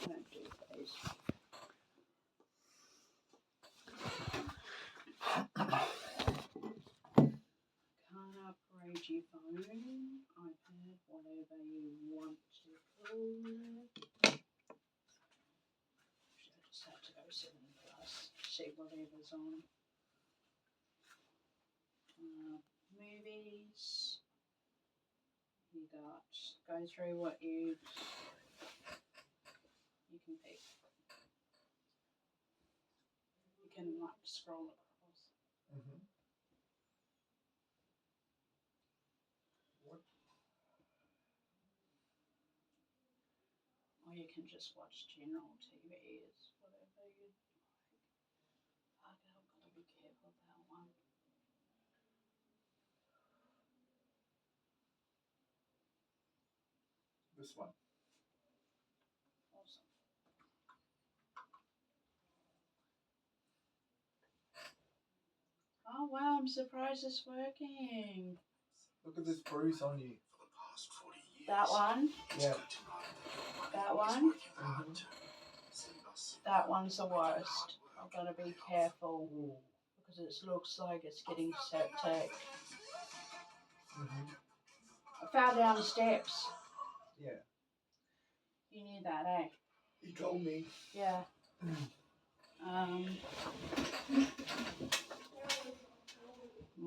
Don't do those. Can't upgrade your phone, iPad, whatever you want to call it. I just have to go 7 plus, see whatever's on. Movies. You got go through what you can pick. You can like scroll across. Or you can just watch general TVs, whatever you like. Fuck, I've got to be careful with that one. This one. Awesome. Oh wow, I'm surprised it's working. Look at this bruise on you. That one? Yeah. That one? Mm-hmm. That one's the worst. I've got to be careful because it looks like it's getting septic. Mm-hmm. I fell down the steps. Yeah. You knew that, eh? You told me. Yeah. Well,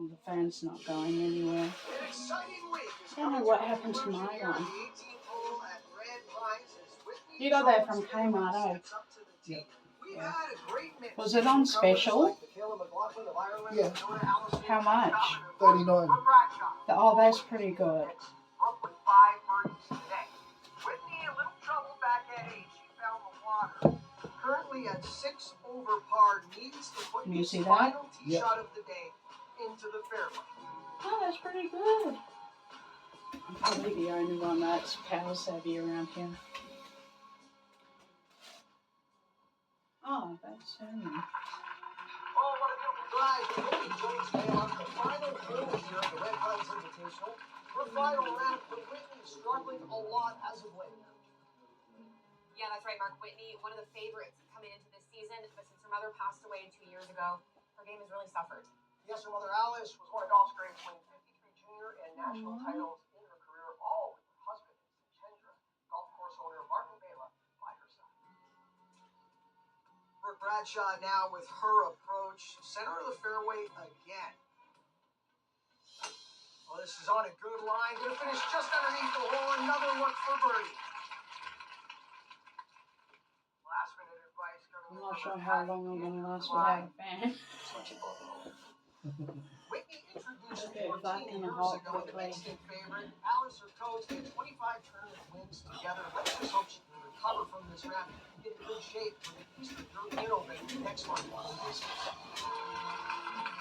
the fan's not going anywhere. I don't know what happened to my one. You got that from Kmart, eh? Yeah. Yeah. Was it on special? Yeah. How much? $39. Oh, that's pretty good. Currently at 6 over par, needs to put Can you his see that? final tee shot of the day into the fairway. Oh, that's pretty good. I'm probably the only one that's power savvy around here. Oh, that's Oh, what a beautiful drive. Whitney joins me on the final hole here of the Red Pines Invitational. Her final round, but Whitney is struggling a lot as of late. Yeah, that's right, Mark. Whitney, one of the favorites coming into this season, but since her mother passed away 2 years ago, her game has really suffered. Yes, her mother Alice was one of golf's greats, winning 53 junior and national titles in her career, all with her husband, Chendra, golf course owner Martin Bela, by her side. Brooke Bradshaw now with her approach, center of the fairway again. Well, this is on a good line. Gonna finish just underneath the hole. Another look for birdie. Last minute advice coming I'm not sure how long I'm going to last without a fan. Whitney introduced Okay, 14 back in the years hall ago, the quickly. instant favorite. Alice, her coach, they had 25 tournament wins together. Let's just hope she can recover from this round and get in good shape for the Eastern European Open next month.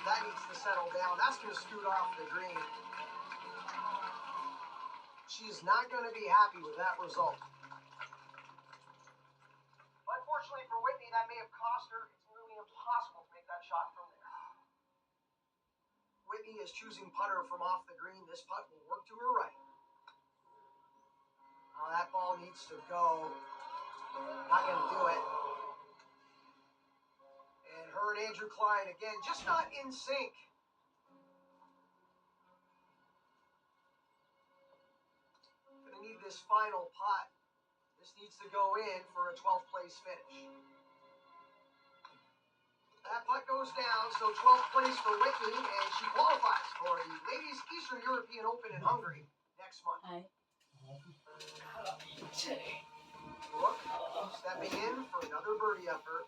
That needs to settle down. That's going to scoot off the green. She is not going to be happy with that result. Unfortunately for Whitney, that may have cost her. It's nearly impossible to make that shot from there. Whitney is choosing putter from off the green. This putt will work to her right. Oh, that ball needs to go. Not going to do it. And her and Andrew Klein again, just not in sync. Going to need this final putt. This needs to go in for a 12th place finish. That putt goes down, so 12th place for Whitney, and she qualifies for the Ladies Eastern European Open in Hungary next month. Hey. Brooke stepping in for another birdie effort.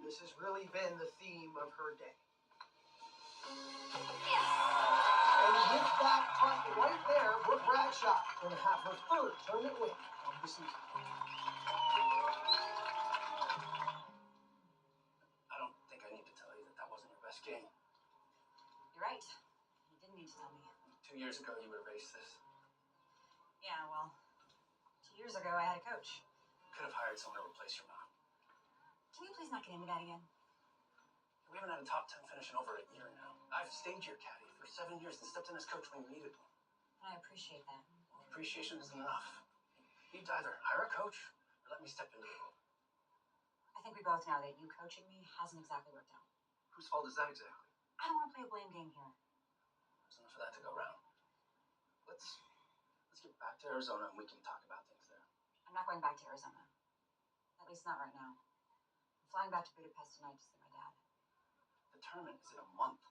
This has really been the theme of her day. And with that putt right there, Brooke Bradshaw going to have her third tournament win of the season. I don't think I need to tell you that that wasn't your best game. You're right. You didn't need to tell me. 2 years ago, you would have raced this. Yeah, well, 2 years ago I had a coach. Could have hired someone to replace your mom. Can we please not get into that again? We haven't had a top 10 finish in over a year now. I've stayed your caddy for 7 years and stepped in as coach when you needed one. And I appreciate that. Appreciation isn't enough. You need to either hire a coach or let me step into the role? I think we both know that you coaching me hasn't exactly worked out. Whose fault is that exactly? I don't want to play a blame game here. There's enough of that to go around. Let's get back to Arizona and we can talk about things there. I'm not going back to Arizona. At least not right now. I'm flying back to Budapest tonight to see my dad. The tournament is in a month.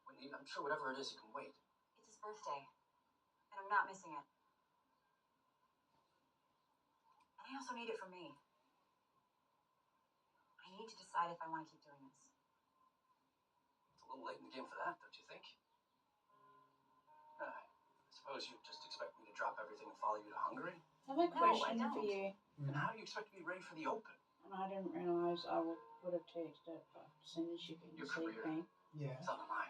Whitney, I'm sure whatever it is, you can wait. It's his birthday, and I'm not missing it. And I also need it for me. I need to decide if I want to keep doing this. It's a little late in the game for that, don't you think? I suppose you just expect me to drop everything and follow you to Hungary? I have a question I for don't. you. And how do you expect to be ready for the Open? And I didn't realise I would have texted it, but as soon as you can Your see career. me. Yeah. It's on the line.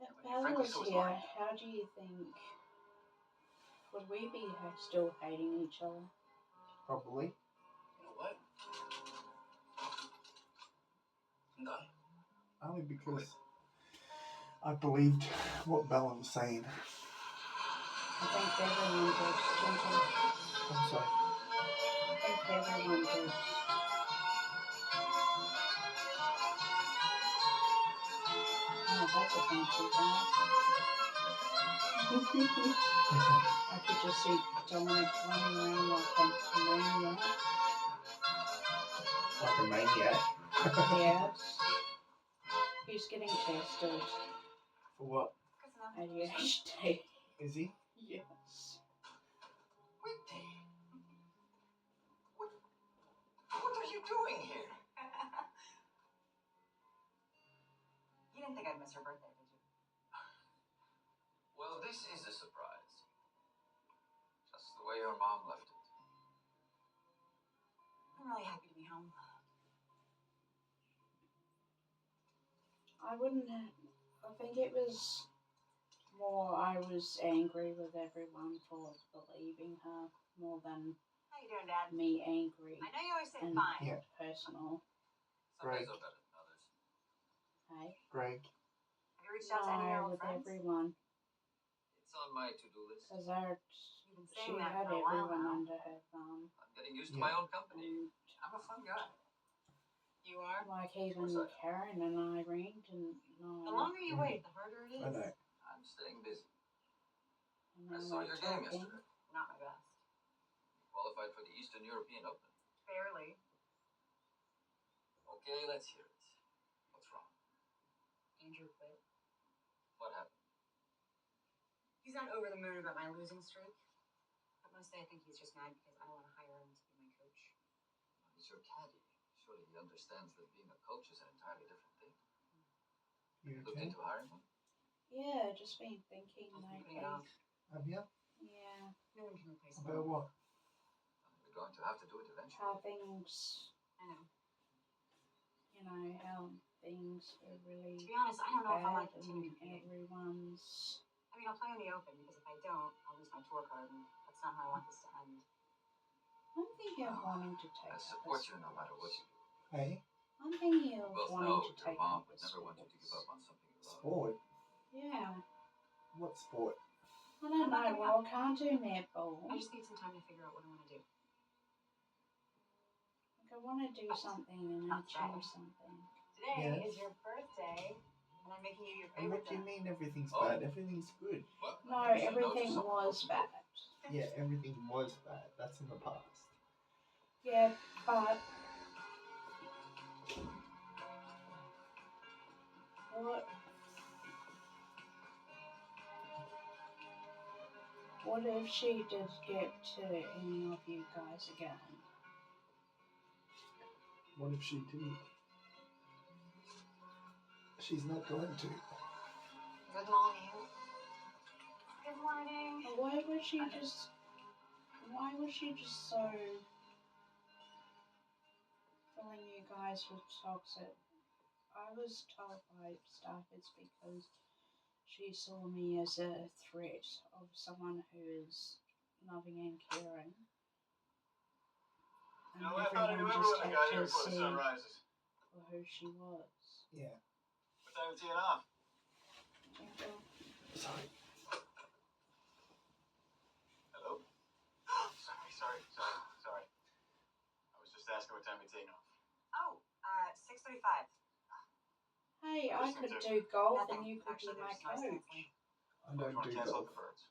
If Frankly, Bella's so is here, mine. how do you think, would we be still hating each other? Probably. You know what? I'm done. Only because I believed what Bella was saying. I think everyone did, Gentle. I'm sorry. I think everyone did. Oh, that's a fancy guy. I could just see Dominic running around like a maniac. Like a maniac. Yes. He's getting tested. For what? ADHD. Is he? Yes. Whitney! What are you doing here? You didn't think I'd miss her birthday, did you? Well, this is a surprise. Just the way your mom left it. I'm really happy to be home. I wouldn't have, I think it was more I was angry with everyone for believing her more than How you doing, Dad? me angry I know you always say and fine. Yeah. personal. Some Greg. days are better than others. Hey? Greg. Have you reached out to any of your No, old with friends? everyone. It's on my to-do list. Because You've been she saying that had for a while everyone now. under her thumb. I'm getting used to Yeah. my own company. And I'm a fun guy. You are? like even course I am. Karen and Irene didn't know. The longer you wait, the harder it is. I know. I'm staying busy. And I then saw we're your game talking. yesterday. Not my best. You qualified for the Eastern European Open. Barely. Okay, let's hear it. What's wrong? Andrew quit. What happened? He's not over the moon about my losing streak. But mostly I think he's just mad because I don't want to hire him to be my coach. He's your caddy. Surely he understands that being a coach is an entirely different thing. You Looked okay? into hiring him? Yeah, just been thinking I've been lately. putting it off. Have you? Yeah, No one can replace him. About what? We're going to have to do it eventually. how things, I know. you know, how things were really To be honest, I don't know if I want bad to continue and competing. everyone's. I mean, I'll play in the Open because if I don't, I'll lose my tour card, and that's not how I want this to end. I'm thinking of wanting to take I up a support you no sport. matter what you do. Hey? I'm thinking You of both wanting know to your take mom up a would never want you to give sport. up on something you love. Sport? Yeah, What sport? I don't I'm not know. giving Well, I can't do netball. I just need some time to figure out what I want to do. Like, I want to do something and I Not today. choose something. Today Yeah. is your birthday, and I'm making you your And favorite what do you dinner. mean everything's Oh. bad? Everything's good. What? No, I should know everything something was about bad. Yeah, everything was bad. That's in the past. Yeah, but what if she did get to any of you guys again? What if she didn't? She's not going to. Good morning. Good morning. But why was she just so filling you guys with toxic? I was told by staff it's because she saw me as a threat of someone who is loving and caring. And everyone just had to see for who she was. Yeah. What time is teeing off? Gentle. Sorry. Hello? Sorry. I asking what time you're taking off. Oh, 6:35. Hey, I Interesting could too. do golf and Nothing. you could Actually, be my there's noise coach. canceling. I don't Want to do cancel golf. out the birds?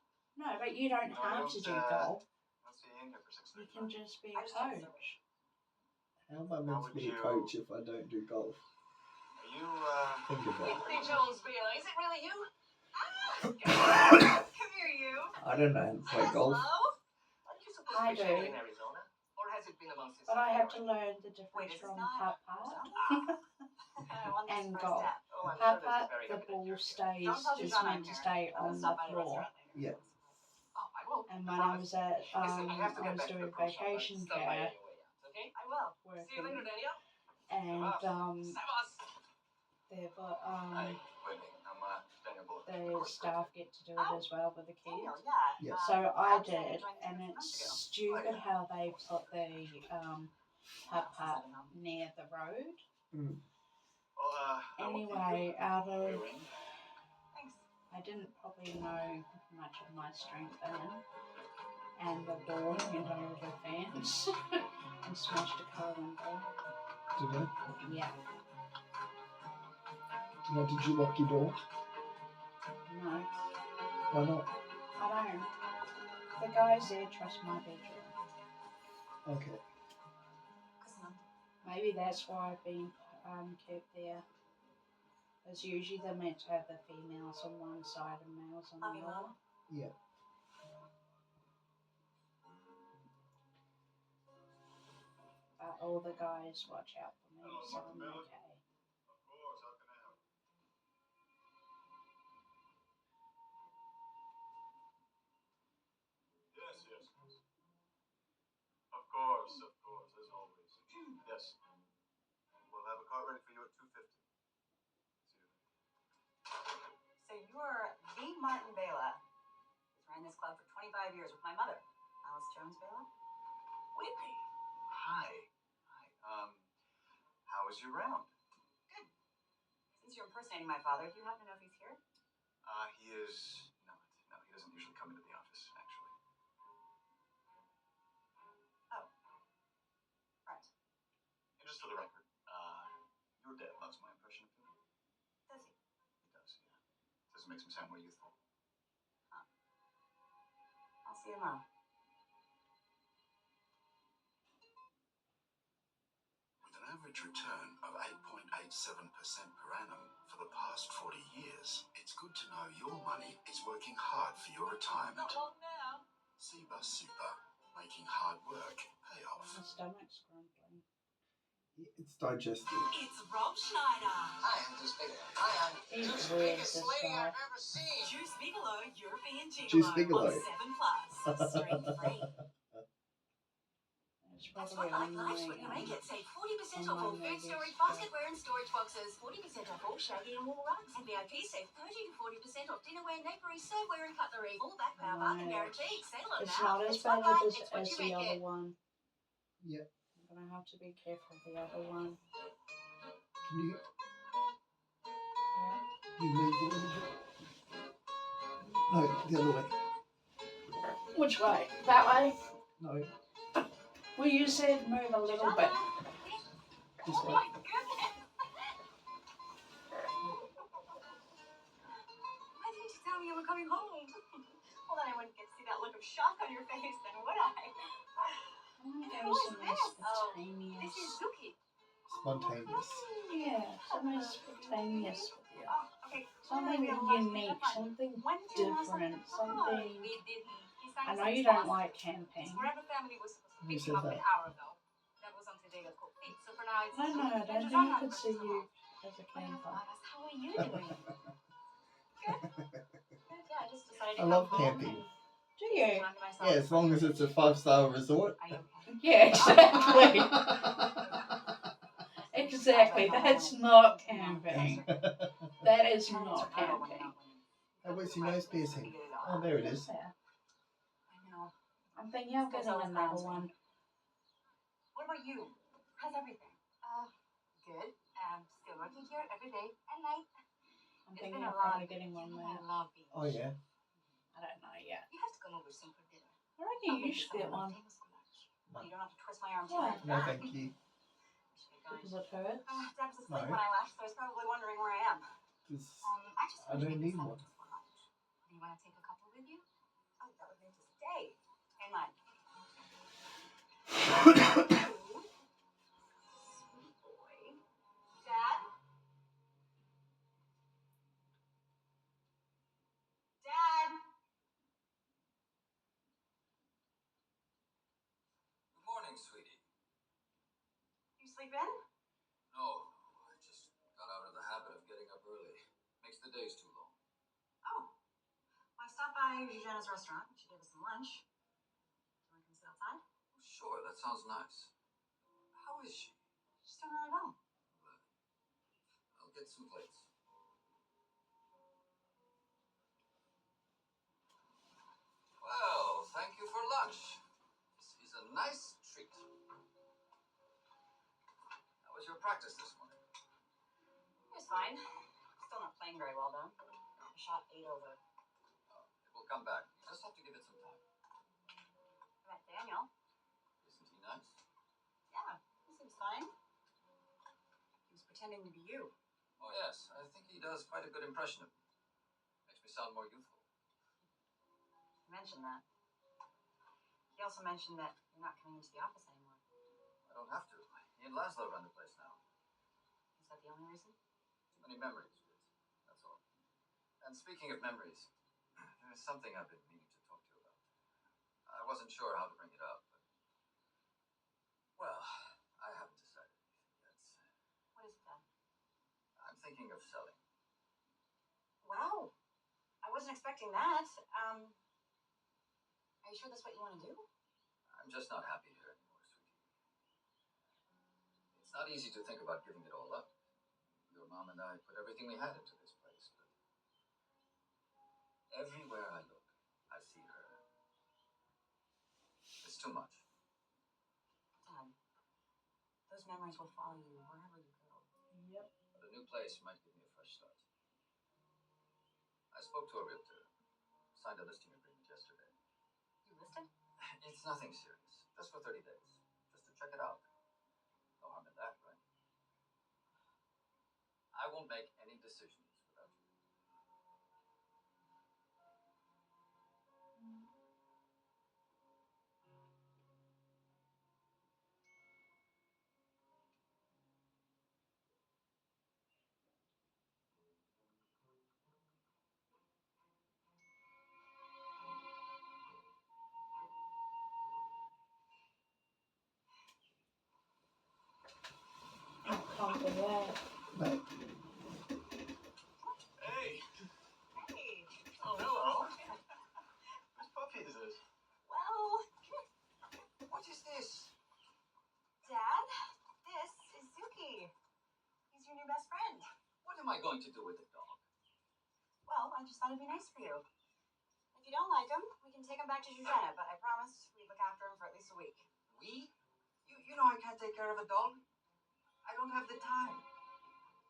No, but you don't No, I have to don't, do golf. I'll see you in here for 6:35. You can just be I a just checked the coach. How am I meant to would be a you- coach if I don't do golf? Are you, Think about it. Whitney Jones Bela, is it really you? Come here, you. I don't know how to play golf. Aren't you supposed I to be training do. in Arizona? Or has it been a month since But I have to you learn the Wait, difference is this from not putt-putt I want this and first golf. step. Oh, I'm sure this is Putt-putt, very the happy to ball hear you. stays, Don't tell is Shoshana I'm meant to here. stay I'll on stop the by the floor. restaurant later. Yeah. Oh, I won't. And I when I promise. was at, Listen, I have to I get was back to doing the pro shop. vacation Stop by care, on your way out, okay? I will. See you working, later, Daniel. and Sabas! they've got Hi, Whitney. I'm Daniel Bullock. the staff get to do it as well with the Daniel, kids. yeah. Yeah. So I was saying did, joined and 2 months it's ago. stupid how they've put the putt-putt near the road. Mm. Well, I won't keep you. Anyway, out of Thanks. I didn't probably know much of my strength then, and the ball went over the fence and smashed a car window. Did I? Yeah, Now, did you lock your door? no, Why not? I don't. The guys there trust my bedroom. Okay. Maybe that's why I've been kept there. Because usually they're meant to have the females on one side and males on Love the you, other. Mom. Yeah. But all the guys watch out for me, so I'm okay. Of course, how can I help? Yes. Of course, as always. Yes. We'll have a car ready for you at 2:50. See you later. So you're the Martin Bela, who's ran this club for 25 years with my mother, Alice Jones Bela. Whitney. Hi. How was your round? Good. Since you're impersonating my father, do you happen to know if he's here? He is not. No, he doesn't usually come into the office, actually. Oh. Right. And just for the record, your dad loves my impression of him. Does he? He does, yeah. Doesn't make him sound more youthful. I'll see you tomorrow. With an average return of 8.87% per annum for the past 40 years, it's good to know your money is working hard for your retirement. Not long now. Cbus Super, making hard work pay off. My stomach's grumbling. It's digestive. It's Rob Schneider. Hi, I'm Juice Bigelow. Hi, I'm He's Juice weird, biggest this lady guy. I've ever seen. Juice Bigelow, European Gigolo. Juice Bigelow. On 7+. Stream free. It's That's probably right, on like my, life's what you make it. Save 40% off on all my food storage, movies, basketware and storage boxes. 40% off all shaggy and wool rugs. And VIP save 30 to 40% off dinnerware, napery, serveware and cutlery. All back power bargain Right. guaranteed. Sale on it's now. not as It's not bad life, as it's what you the make other it. one. Yep. I'm gonna have to be careful of the other one. Can you Yeah. move a little bit? No, the other way. Which way? That way? No, Well, you said move a little bit. this Oh way. my goodness! Why didn't you tell me you were coming home? Well, then I wouldn't get to see that look of shock on your face, then would I? I'm gonna And go who is somewhere this? Oh, spontaneous. this is Zuki. Spontaneous. Yeah, somewhere spontaneous with you. Oh, okay. Something We have a lot to unique, make up on. something When did you last different, time? something. We didn't. He I sang know some you don't songs. like camping. Forever Family was supposed to Who pick said him up that? an hour ago. That was on today at Cold Feet. So for now, it's No, I Zuki don't and think I Johanna could see versus you Amal. as a What enough camper. about us? How are you doing? Good. Good, yeah, I just decided to I come love home camping. and Do you? time to myself. Yeah, as long as it's a 5-star resort. Are you okay? Yeah, exactly. Exactly. That's not camping. That is not camping. Oh, where's your nose piercing? Oh, there it is. Yeah. I know. I'm thinking of getting another one. What about you? How's everything? Good. Still working here every day and night. I'm It's thinking been a of lot. probably getting one there. I love being. Oh, yeah. I don't know yet. You have to come over soon for dinner. I reckon you should get one. Well, you don't have to twist my arm too Yeah. hard. No, thank you. Should be fine. Because it hurts. Dad was asleep No. when I left, so he's probably wondering where I am. Because I just I finished don't making need one. sandwiches for lunch. Do you want to take a couple with you? Oh, that would make this day. And mine. Sweet boy. Dad? Dad? Good morning, sweetie. You sleep in? No, I just got out of the habit of getting up early. Makes the days too long. Oh. I stopped by Jenna's restaurant. She gave us some lunch. Do you want to come sit outside? Oh, sure, that sounds nice. How is she? She's doing really well. I'll get some plates. Well, thank you for lunch. This is a nice treat. How was your practice this morning? It was fine. Still not playing very well, though. I shot 8 over. It will come back. You just have to give it some time. I met Daniel. Isn't he nice? Yeah, he seems fine. He was pretending to be you. Oh, yes. I think he does quite a good impression of me. Makes me sound more youthful. He mentioned that. He also mentioned that you're not coming into the office anymore. I don't have to. He and Laszlo run the place now. Is that the only reason? Too many memories, Liz. That's all. And speaking of memories, there's something I've been meaning to talk to you about. I wasn't sure how to bring it up, but... Well, I haven't decided anything yet. What is it then? I'm thinking of selling. Wow. I wasn't expecting that. Are you sure that's what you want to do? I'm just not happy here anymore, sweetie. It's not easy to think about giving it all up. Your mom and I put everything we had into this place, but everywhere I look, I see her. It's too much. Dad, those memories will follow you wherever you go. Yep. But a new place might give me a fresh start. I spoke to a realtor. Signed a listing agreement yesterday. You listed? It's nothing serious. Just for 30 days. Just to check it out. No harm in that, right? I won't make any decisions without you. I can't be there. No. Hey! Hey. Oh, hello. Whose puppy is this? Well, What is this? Dad, this is Suki. He's your new best friend. What am I going to do with the dog? Well, I just thought it'd be nice for you. If you don't like him, we can take him back to Jujana, but I promise we'd look after him for at least a week. We? You know I can't take care of a dog. I don't have the time.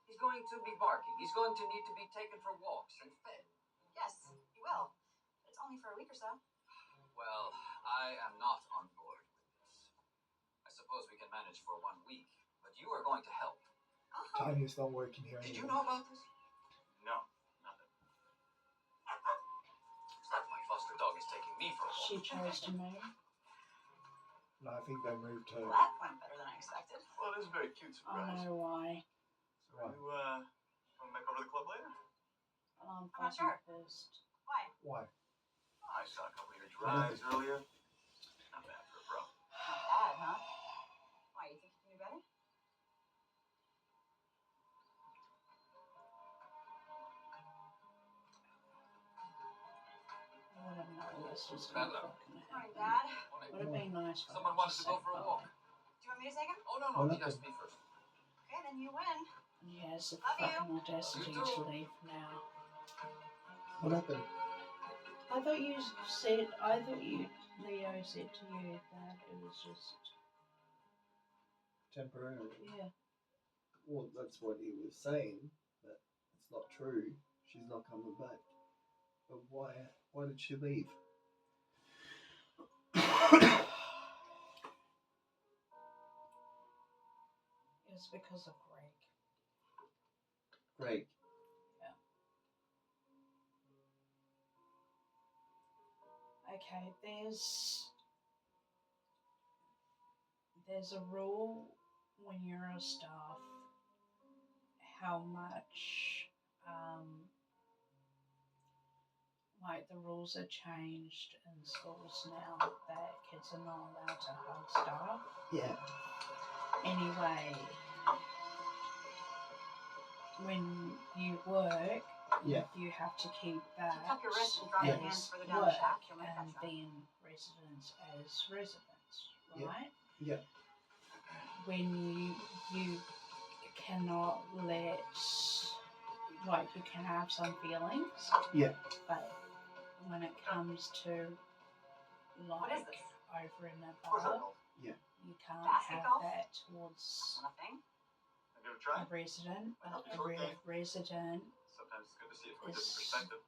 He's going to be barking. He's going to need to be taken for walks and fed. Yes, he will. But it's only for a week or so. Well, I am not on board with this. I suppose we can manage for 1 week, but you are going to help. I'll help. Tanya's not working here Did you anymore. know about this? No, nothing. Looks like my foster dog is taking me for a walk. She chose to move. No, I think they moved her. Well, that went better than I expected. Well, it is a very cute I surprise. know why. So are you, coming back over to the club later? I'm I'm not fucking sure. pissed. Why? Why? Oh, I saw a couple of your drives earlier. Not bad for a pro. Not bad, huh? Why, you think you can do better? I would have known this was Bad gonna luck. fucking Morning, happen. Dad. Would have been nice for Someone her wanted to go say for a bye. walk. Do you want me to take him? Oh, no, Well, he that's asked me first. Okay, then you win. And he has the Love you. fucking audacity Love you to too. leave now. What happened? I thought Leo said to you that it was just, Temporarily. yeah. Well, that's what he was saying, but it's not true. She's not coming back. But why? Why did she leave? was because of Greg. Greg. Okay, there's a rule when you're a staff how much like the rules are changed in schools now that kids are not allowed to hug staff. Yeah. Anyway, when you work, Yeah. you have to keep that Tuck your wrist and drop your hands as further down the work shaft, you'll make that and shot. then residents as residents, Yeah. right? Yeah. When you cannot let, like, you can have some feelings. Yeah. But when it comes to What is like this? over and What's that above, called? you can't Basket have golf? that towards Not a thing? Have you ever tried? a resident. Well, A okay. resident Sometimes it's good to see it from a It's- different perspective.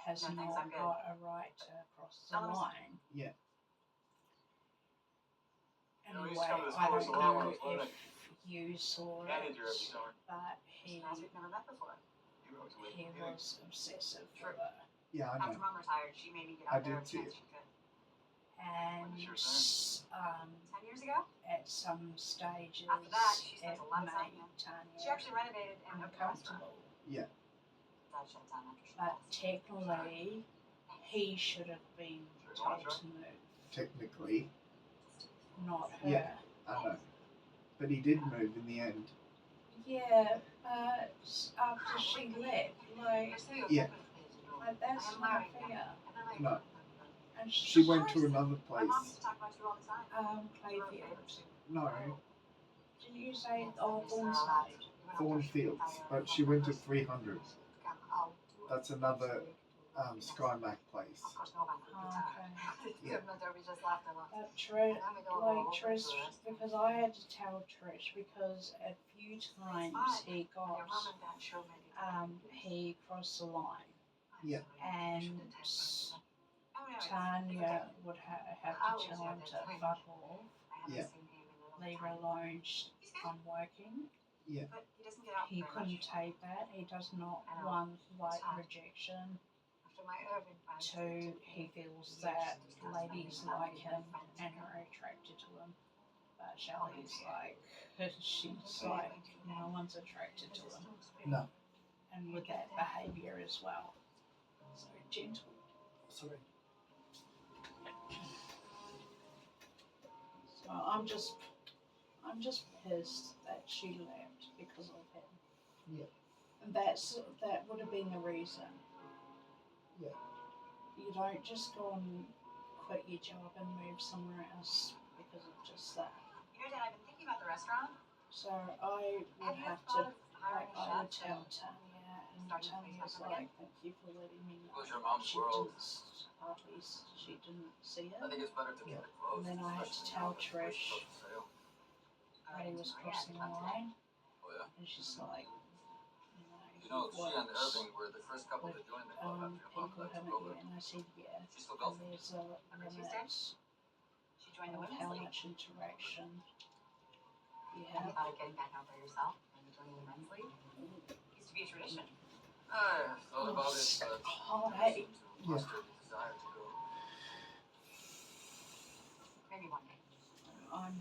has No, thanks, not I'm good. got a right to cross the Tell him- line. Yeah. You know, we Anyway, used to come to this I course don't a lot when I know was learning. if you saw Candy it, deer every summer. but This past we've never met before. You were always away he from the was obsessive True. with it. Yeah, I After know. Mom retired, she made me get I out there did every see chance it. she could. And When did she retire? 10 years ago? at some stages, After that, she it spent a lot of time made here. She Tanya actually renovated and opened a restaurant. uncomfortable. Yeah. Dad shut it down after she But passed. technically, he should have been Sure, told to move, Technically, not her. Yeah. I know. But he did move in the end. Yeah, but after she left, I saw you Yeah. like that's not fair. No. And She went to another My mom place. used to talk about you all the time. You were a favorite Clayfield. too. No, Didn't you say Thornside? You went up there, Thornfields. But she went to 300. That's another Skymac place. Of course, no one would Oh, retire. okay. Yeah. We just laughed a lot. But Trish, And then we go like all over Trish, to the rest. because I had to tell Trish because a few times he got Your mom and dad showed me. he crossed the line, Yeah. and Tanya would have to tell him to fuck off, Yeah. leave her alone. I'm working. But he doesn't get out He very couldn't much. take that. He does not want like rejection. After my Irving fight, Two, he feels that ladies like him and are attracted to him. But Shelley's like, she's like, no one's attracted to him. No. And with that behaviour as well. So gentle. Sorry. So I'm just pissed that she left because of him. Yeah. And that would have been the reason. Yeah. You don't just go and quit your job and move somewhere else because of just that. You know, Dad, I've been thinking about the restaurant. So I would Have you have thought to, of hiring like, I a would chef? tell Tanya, and Tanya's like, thank you for letting me know. Was your mom's She world? didn't, at least she didn't see I it. think it's better to keep it close. And then I had to especially tell now that the place is Trish. up for sale. That he was crossing the line, Oh yeah. and she's like, You know, he she and works Irving were the first couple to with join the club after your mom people left to haven't go yet, and I said, yeah. She's still And golfing. there's a limit She joined the of women's how league. much interaction you Have you have. thought of getting back out there yourself and joining the men's league? Used to be a tradition. I thought about it, but Oh, never hey. seemed to muster the desire to go. Maybe one day. I'm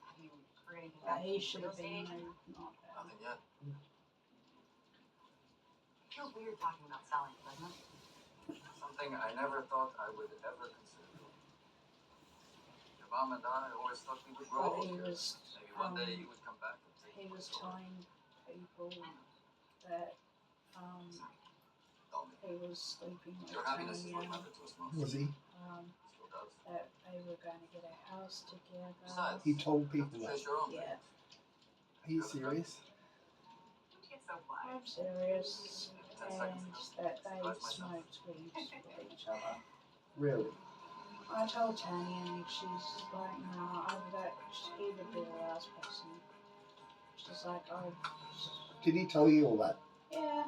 Have you heard anything But back he from should the have real been estate agent? moved, not her. Nothing yet. It feels weird talking about selling, doesn't it? Something I never thought I would ever consider doing. Your mom and I always thought we would grow But old he here. was, Maybe one day you would come back and take he my was store. telling people that Don't. he was sleeping with Your happiness is what Tanya, mattered to us most. Was he? Still does. that they were going to get a house together. Besides, He told you have people to that. face your own Yeah. Are you serious? Don't get so quiet. I'm serious, and that they smoked weed with each other. Really? I told Tanya, and she's like, "No, he would be the last person." She's like, "Oh, Did he tell you all that? yeah."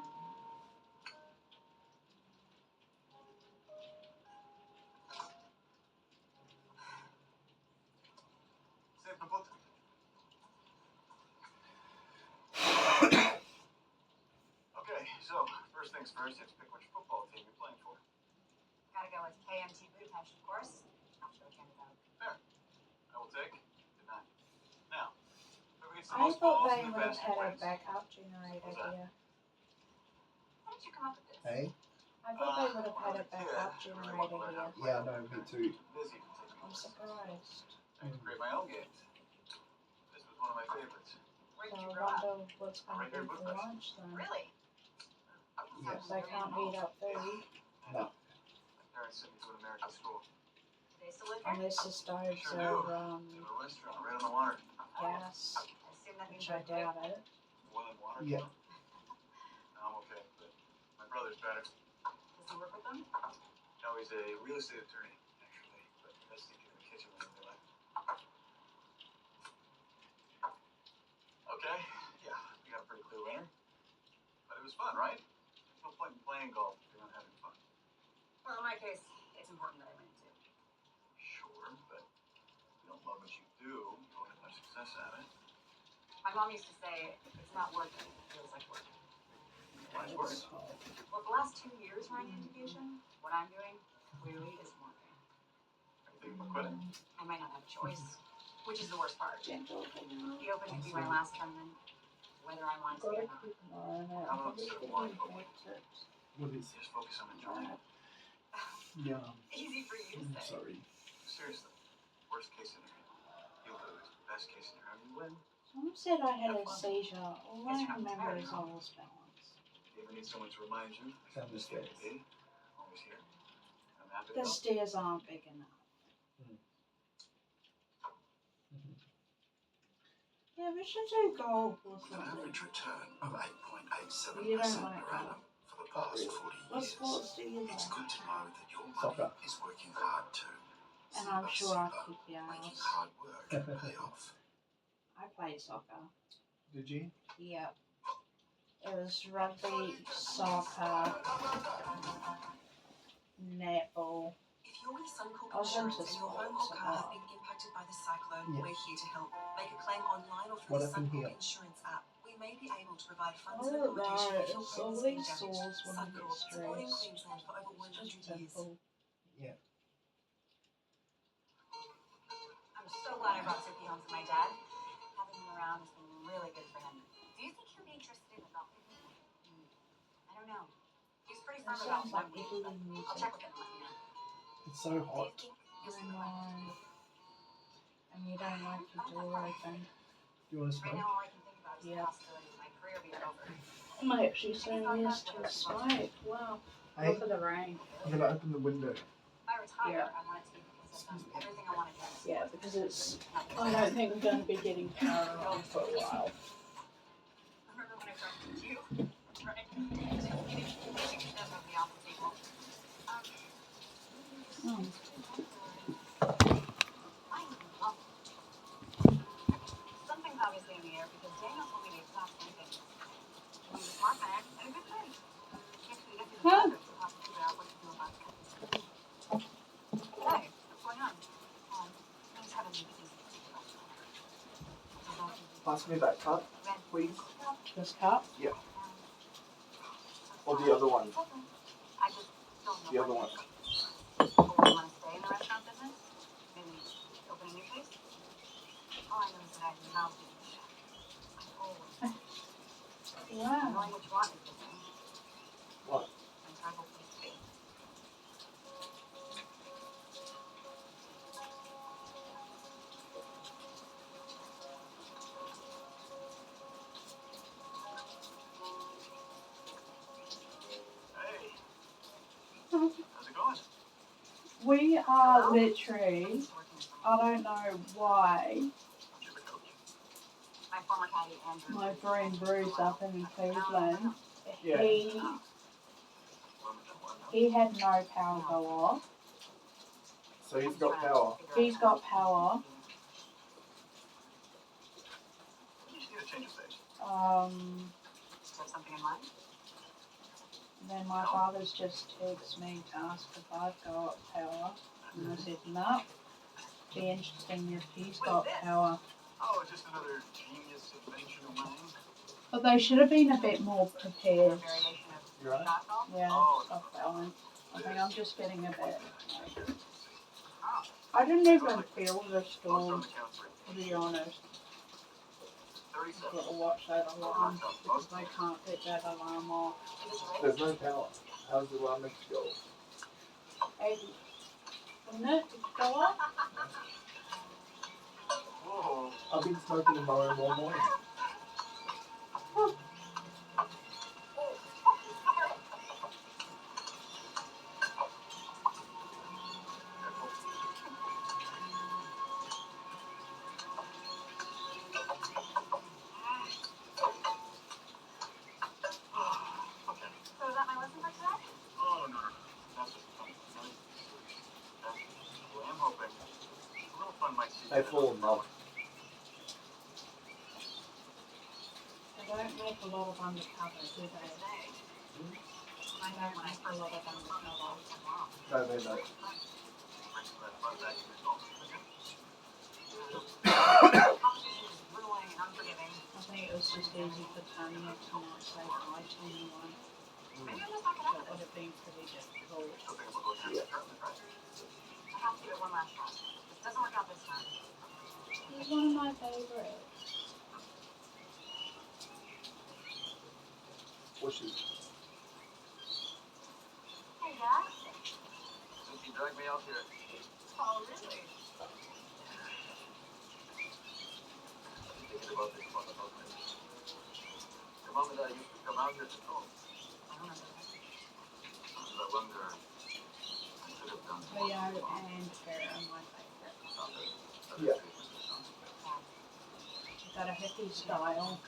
university to pick which football team you're playing for. Gotta go with KMT Budapest, of course. Not sure which hand is out. Fair. I will take. Good night. Now, whoever gets the I most thought balls they in the would have basket had a wins. backup generator What's that? here. How did you come up with this? Hey? I thought they would have When I had was a backup kid, I really generator wanted to learn how here. to play Yeah, I know, me too. Busy to take me I'm lessons. surprised. I had to create my own games. This was one of my favorites. Where So did I you grow up? wonder what's going Right to here be in for Budapest. lunch then. Really? Yes. They can't heat up food No. My parents sent me to an American school. Do they still live here? unless the stoves Sure are do. They have a restaurant right on the water. gas, I assume that means which I they're doubt it. Boiling water. Yeah. No, I'm okay, but my brother's better. Does he work with them? No, he's a real estate attorney, actually, but he does sneak in the kitchen when they left. Okay, yeah, we got a pretty clear winner. But it was fun, right? There's no point in playing golf if you're not having fun. Well, in my case, it's important that I win too. Sure, but if you don't love what you do, you won't have much success at it. My mom used to say, if it's not working, it feels like work. Wise words. Well, the last 2 years running education, what I'm doing clearly isn't working. Are you thinking about quitting? I might not have a choice, which is the worst part. Gentle, The Open would be my last tournament, whether I want to got be to or not. keep an eye on it. I How about think instead of it's worrying getting about winning, better. What is just focus on enjoying it. Yeah. Easy for you to I'm say. sorry. Seriously, worst case scenario, you lose. Best case scenario, you win. Someone said I had a seizure. All I remember is I was balanced. If you ever need someone to remind you, Found the stairs. always here. I'm happy to The help. stairs aren't big enough. Yeah, we should do golf or With an something. average return of 8.87% You don't like per annum for the past 40 What years, sports do you it's like? good to know that your money Soccer. is working hard too. And I'm sure I Super, kick your making ass. hard work pay off. I played soccer. Did you? Yep. It was rugby, soccer, netball. If you're with Suncorp I was into Insurance and your home or sports a car have lot. been impacted by the cyclone, Yeah. we're here to help. Make a claim online or What through the happened Suncorp here? Insurance app. We may be able to provide I funds and don't know. accommodation if your It's home all has been these damaged. sores when I get Suncorp, supporting stressed. Queensland for over It's just 100 years. pimple. I'm so glad I brought Suki home for my dad. Having him around has been really good for him. Do you think he'll be interested in adopting me? I don't know. He's pretty It firm about sounds 1 like week, the but healing I'll music. check with him and let you know. It's so Do you hot. think I you'll stick around? know. And you don't like your door open. Do you want to Right smoke? now, all I can think about is Yeah. the possibility of my career being over. I'm actually saying yes to smoke. Wow. Hey, Look at the rain. I'm gonna open the window. If I retire, Yeah. I want it to be because I've done everything I want to do. Yeah, because it's. I don't think we're going to be getting power on for a while. Remember when I talked to you? Right? You didn't have the opposite people. Hmm. I love something's obviously in the air because Daniel told me the exact same thing. He was a smart man and a good friend. Can't be left in the Huh? dark to have to figure out what to do about it. Hey, what's going on? I just haven't been busy. Pass me that cup, please. This cup? Or the other one. I just don't know. The other one. Do you want to stay in the restaurant business? Maybe open a new place? All I know is that I have a mouth in the chef. I've always Wow. knowing what you want is the thing. What? And travel place to be. Hey, how's it going? We are literally. It's working for me. I don't know why. I'm your coach. My former caddy, Andrew. My friend Bruce up in Cleveland. Yeah. He had no power go off. So he's got power. He's got power. You just need a change of stage. Do you have something in mind? Then my father's just texted me to ask if I've got power. And I said, no. Be interesting if he's got power. Oh, just another genius invention of mine. But they should have been a bit more A prepared. variation of You right? Yeah, off balance. I think I'm just getting a bit. I didn't even feel the storm, to be honest. I've got to watch that alarm because I can't get that alarm off. There's no power. How's the alarm meant to go off? 80. Isn't it? Did it go off? Whoa. I've been smoking in my room all morning. So is that my lesson for today? Oh, no. That's just fun. Well, I'm hoping a little fun might see They fall in love. They don't make a lot of undercover, do they? I don't make a lot of undercover. No, they don't. Competition is grueling and unforgiving. I think it was just easy for Tanya to not say hi to anyone. Maybe I'm just not good That at would this. have been pretty difficult. Yeah. I have to give it one last shot. If it doesn't work out this time, He's one of my favorites. Bushes. hey Dad. Since you dragged me out here, Oh really? thinking about this one about me. Your mom and I used to come out here to talk. I don't remember this. I wonder, I should have done Leo and Bear are my favorites. Yeah. She's got a hippie style.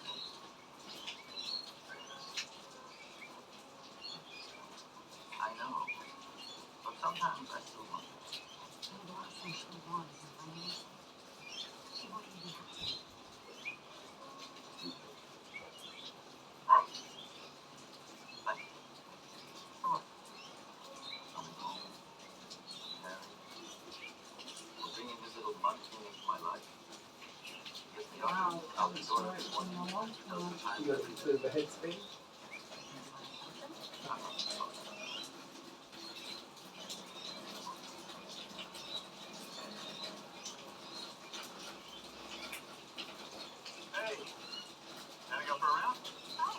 I know, but sometimes I still wonder. The last thing she wants is my niece. She won't even have to. Coming home, married, we're bringing this little monkey into my life. Gets me Wow, out the haven't door saw every it in morning. a long time. You got a bit of a head spin? Hey, gotta go for a round? Oh.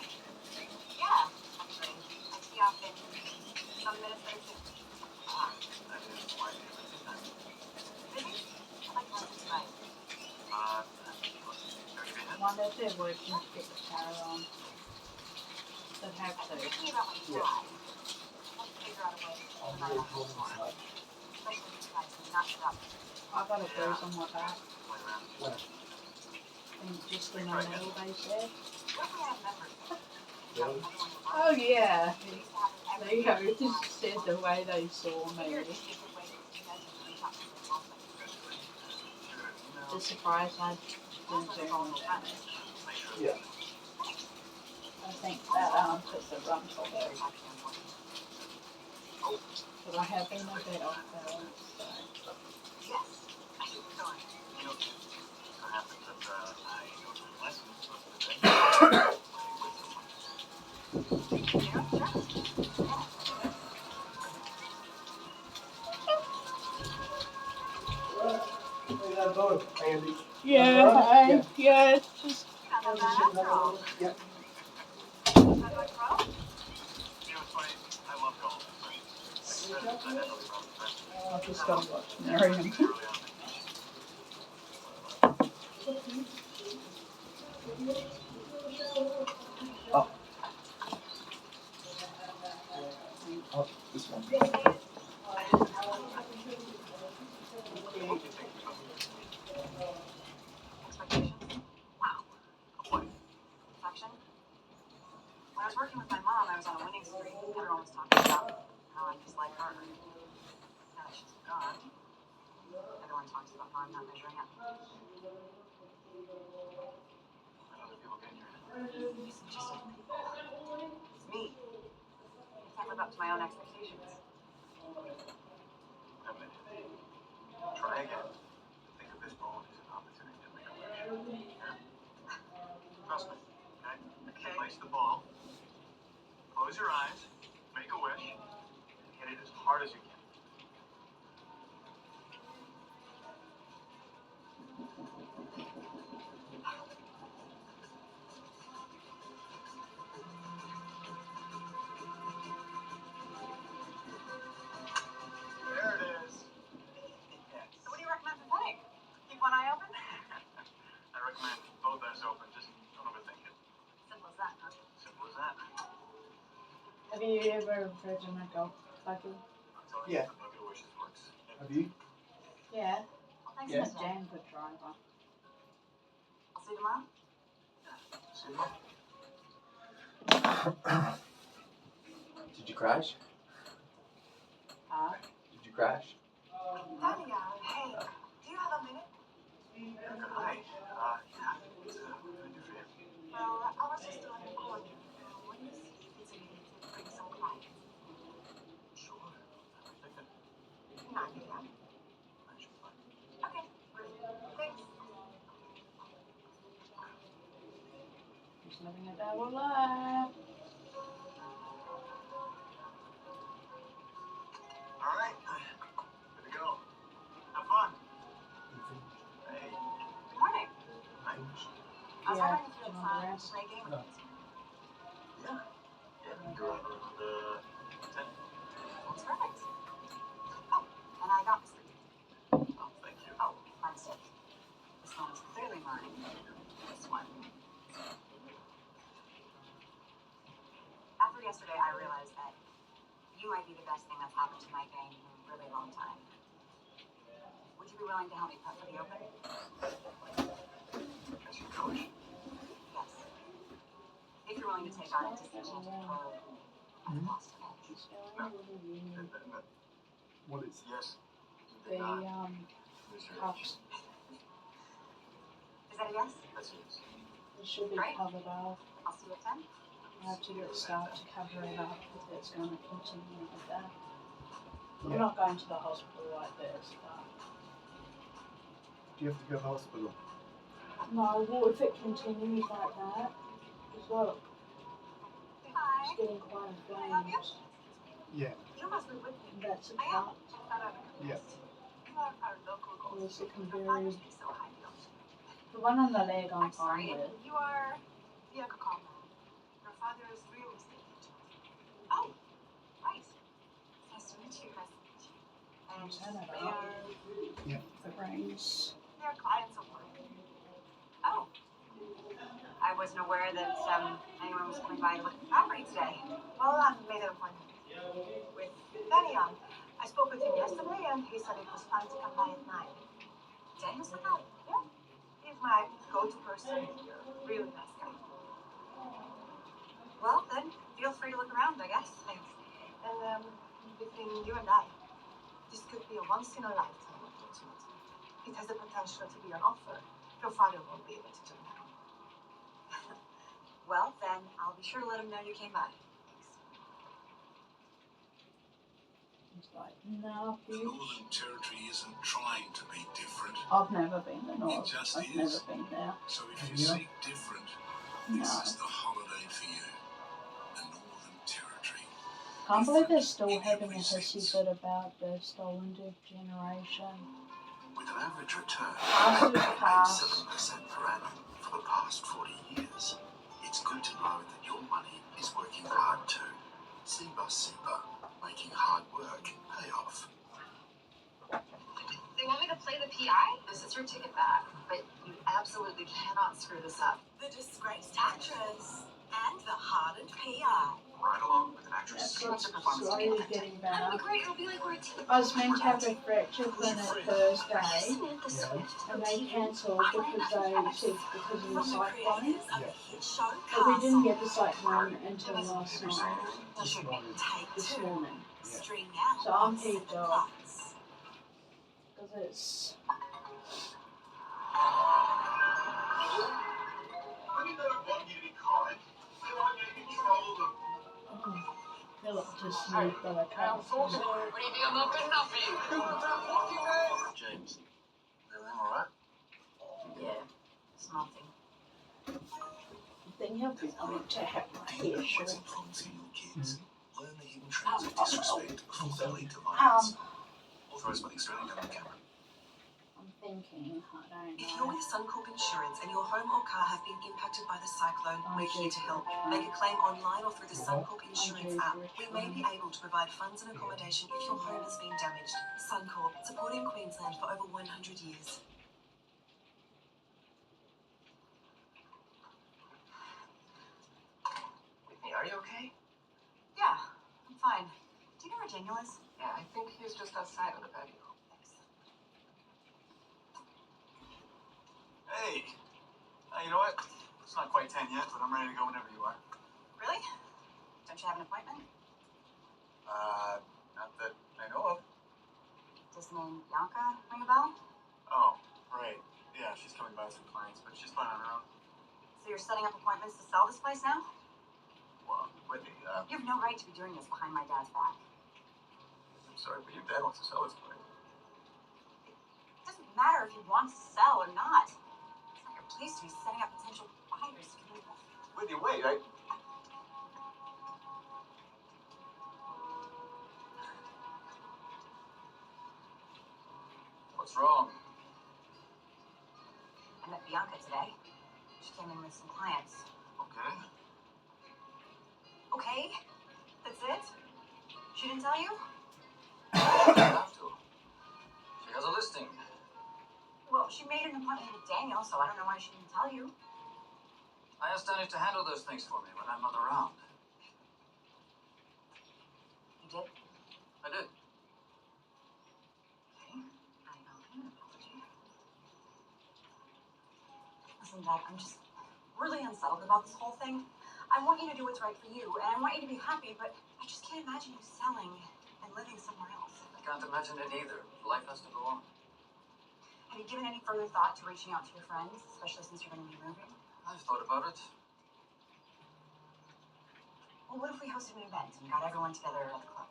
Yeah, actually. I ski off in some minutes there too. That is my favorite time. Really? I'd like to run this tonight. Have you been I in? wonder if they're working to get the power on. They'd have I've been to. thinking about my Yeah. fly. I have to figure out a way to keep I'm the night very on cool this one. inside. Especially if you guys are not shut up. I got a bruise on my back. Play around. Where? And just in my middle, they said. What if we have members? Really? Oh yeah. We used to have them every Leo day. just said the way they saw me. Figured it'd be a good way for you guys to reach out to them also. Just surprised I didn't Also, do it's all any about damage. Yeah. I think that put the run for it. But I have been a bit off balance, so. Yes, I should be going. You know, so happens that I go to lessons with the Hey, that boat, Andy. Yeah, Alright, yeah, it's just. Not that bad after all. Yeah. Is that my pro? You know, it's funny, I love golf, but like I said, I had to leave out the I just started watching Miriam. early on. Oh, this one. Expectations? Wow. What? Perfection? When I was working with my mom, I was on a winning streak. Everyone was talking about how I'm just like her. Now that she's gone, everyone talks about how I'm not measuring up. Let other people get in your head. It isn't just other people. It's me. I can't live up to my own expectations. Evan, try again. Think of this moment as an opportunity to make a wish. Yeah? Trust me, okay? Okay. Place the ball. Close your eyes. Have you ever ridden a golf buggy? Yeah. Have you? Yeah. Thanks, Yeah. Miss Jane. Jane could drive one. I'll see you tomorrow. Did you crash? Huh? Did you crash? Daniel, hey, do you have a minute? Hi. Yeah. Well, I was just around the corner. I wanted to see if it's a minute to bring some clients. Sure. Not yet. Okay, great. Thanks. He's living a double life. All right. Here we go. Have fun. Hey. Good morning. Hi. I was Yeah, wondering if you had do you want the time to rest? play a game with No. me. Yeah. Yeah. You're on the 10. That's perfect. Oh, and I got this for you. Oh, thank you. Oh, my mistake. This one is clearly mine. This one. After yesterday, I realized that you might be the best thing that's happened to my game in a really long time. Would you be willing to help me prep for the Open? As you coach. Yes. If you're willing to take on a disenchanted pro, I've lost an edge. He's going with you. What is? Yes. The Lose your cups. Is that a yes? That's yes. It should be Great. covered up. I'll see you at 10. I have to get staff to cover it up if it's going to continue like that. We're not going to the hospital like this, but Do you have to go to hospital? no, well, if it continues like that, as well, it's Hi. getting quite Can I help you? inflamed. Yeah. You must be with me. And that's a I am. cut. Yeah. You are our local gold. Yes, it can Your vary. father speaks so highly of you. The one on the leg I'm I'm sorry. fine with. You are Diego Calma. Your father is real estate agent. Oh, right. Nice to meet you. Nice to meet you. And Turn it they up. are The brains. they're clients of mine. Oh. I wasn't aware that anyone was coming by to look at the property today. Well, I made an appointment with Danny Young. I spoke with him yesterday and he said it was fine to come by at 9. Daniel said that? Yeah. He's my go-to person here. Really nice guy. Well, then, feel free to look around, I guess. Thanks. And, between you and I, this could be a once-in-a-lifetime opportunity. It has the potential to be an offer your father won't be able to turn down. Well, then, I'll be sure to let him know you came by. Thanks. It's like, no, The bitch. Northern Territory isn't trying to be different, I've never been the North. just I've is. never been there. so if Have you you? seek different, No. this is the holiday for you. The Northern Territory. Can't believe they're still having a hissy fit about the stolen generation. With an average return Pass of is pass. 8.7% per annum for the past 40 years, it's good to know that your money is working hard too. Siba Siba, making hard work pay off. They want me to play the PI? This is your ticket back, but you absolutely cannot screw this up. The disgraced actress and the hardened PI. Right along with an actress. That's what's slowly getting better. That'll be great. It'll be like we're a team. I was meant to have a fracture clinic Thursday, Samantha Swift. and they cancelled because they said because of the From the cyclone. creators of the hit show But we didn't Castle. get the cyclone until last night, This morning. Take this 2. morning. String out. So I'm on peeved 7 off. Plus. Because it's. Women don't want you to be kind. They want you to control them. Oh, I like to sneak, but I can't. What do you think I'm not good enough for you? James, everything alright? Yeah. Small thing. I think I've been wanting to have my hair short. What's problems in your kids? Learn the hidden trends of disrespect before they lead to Um, violence. Authorised by the Australian Government Cameron. I'm thinking, I don't If you're know. with Suncorp Insurance and your home or car have been impacted by the cyclone, we're here to help. Make a claim online or through the Suncorp Insurance app. We may be able to provide funds and accommodation if your home has been damaged. Suncorp, supporting Queensland for over 100 years. Whitney, are you okay? Yeah. Daniel is? Yeah, I think he's just outside on the patio. Hey! You know what? It's not quite 10 yet, but I'm ready to go whenever you are. Really? Don't you have an appointment? Not that I know of. Does the name Bianca ring a bell? Oh, right. Yeah, she's coming by with some clients, but she's fine on her own. So you're setting up appointments to sell this place now? Well, Whitney, You have no right to be doing this behind my dad's back. I'm sorry, but your dad wants to sell this place. It doesn't matter if he wants to sell or not. It's not your place to be setting up potential buyers. Whitney, wait, What's wrong? I met Bianca today. She came in with some clients. Okay. Okay? That's it? She didn't tell you? You have to. She has a listing. Well, she made an appointment with Daniel, so I don't know why she didn't tell you. I asked Danny to handle those things for me when I'm not around. You did? I did. Okay. I owe him an apology. Listen, Dad, I'm just really unsettled about this whole thing. I want you to do what's right for you, and I want you to be happy, but I just can't imagine you selling and living somewhere else. I can't imagine it either. Life has to go on. Have you given any further thought to reaching out to your friends, especially since you're going to be moving? I've thought about it. Well, what if we hosted an event and got everyone together at the club?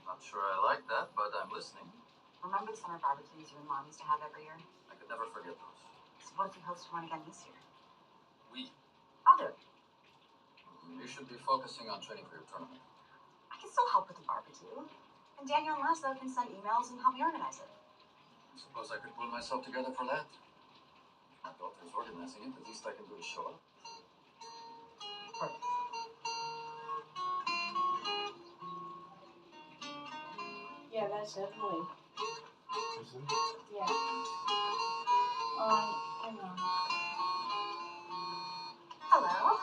Not sure I like that, but I'm listening. Remember the summer barbecues you and Mom used to have every year? I could never forget those. So what if we hosted one again this year? We. I'll do it. You should be focusing on training for your tournament. I can still help with the barbecue. And Daniel and Laszlo can send emails and help me organize it. I suppose I could pull myself together for that. If my daughter is organizing it, the least I can do is show up. Perfect. Yeah, that's Emily. Is it? Yeah. Hang on. Hello.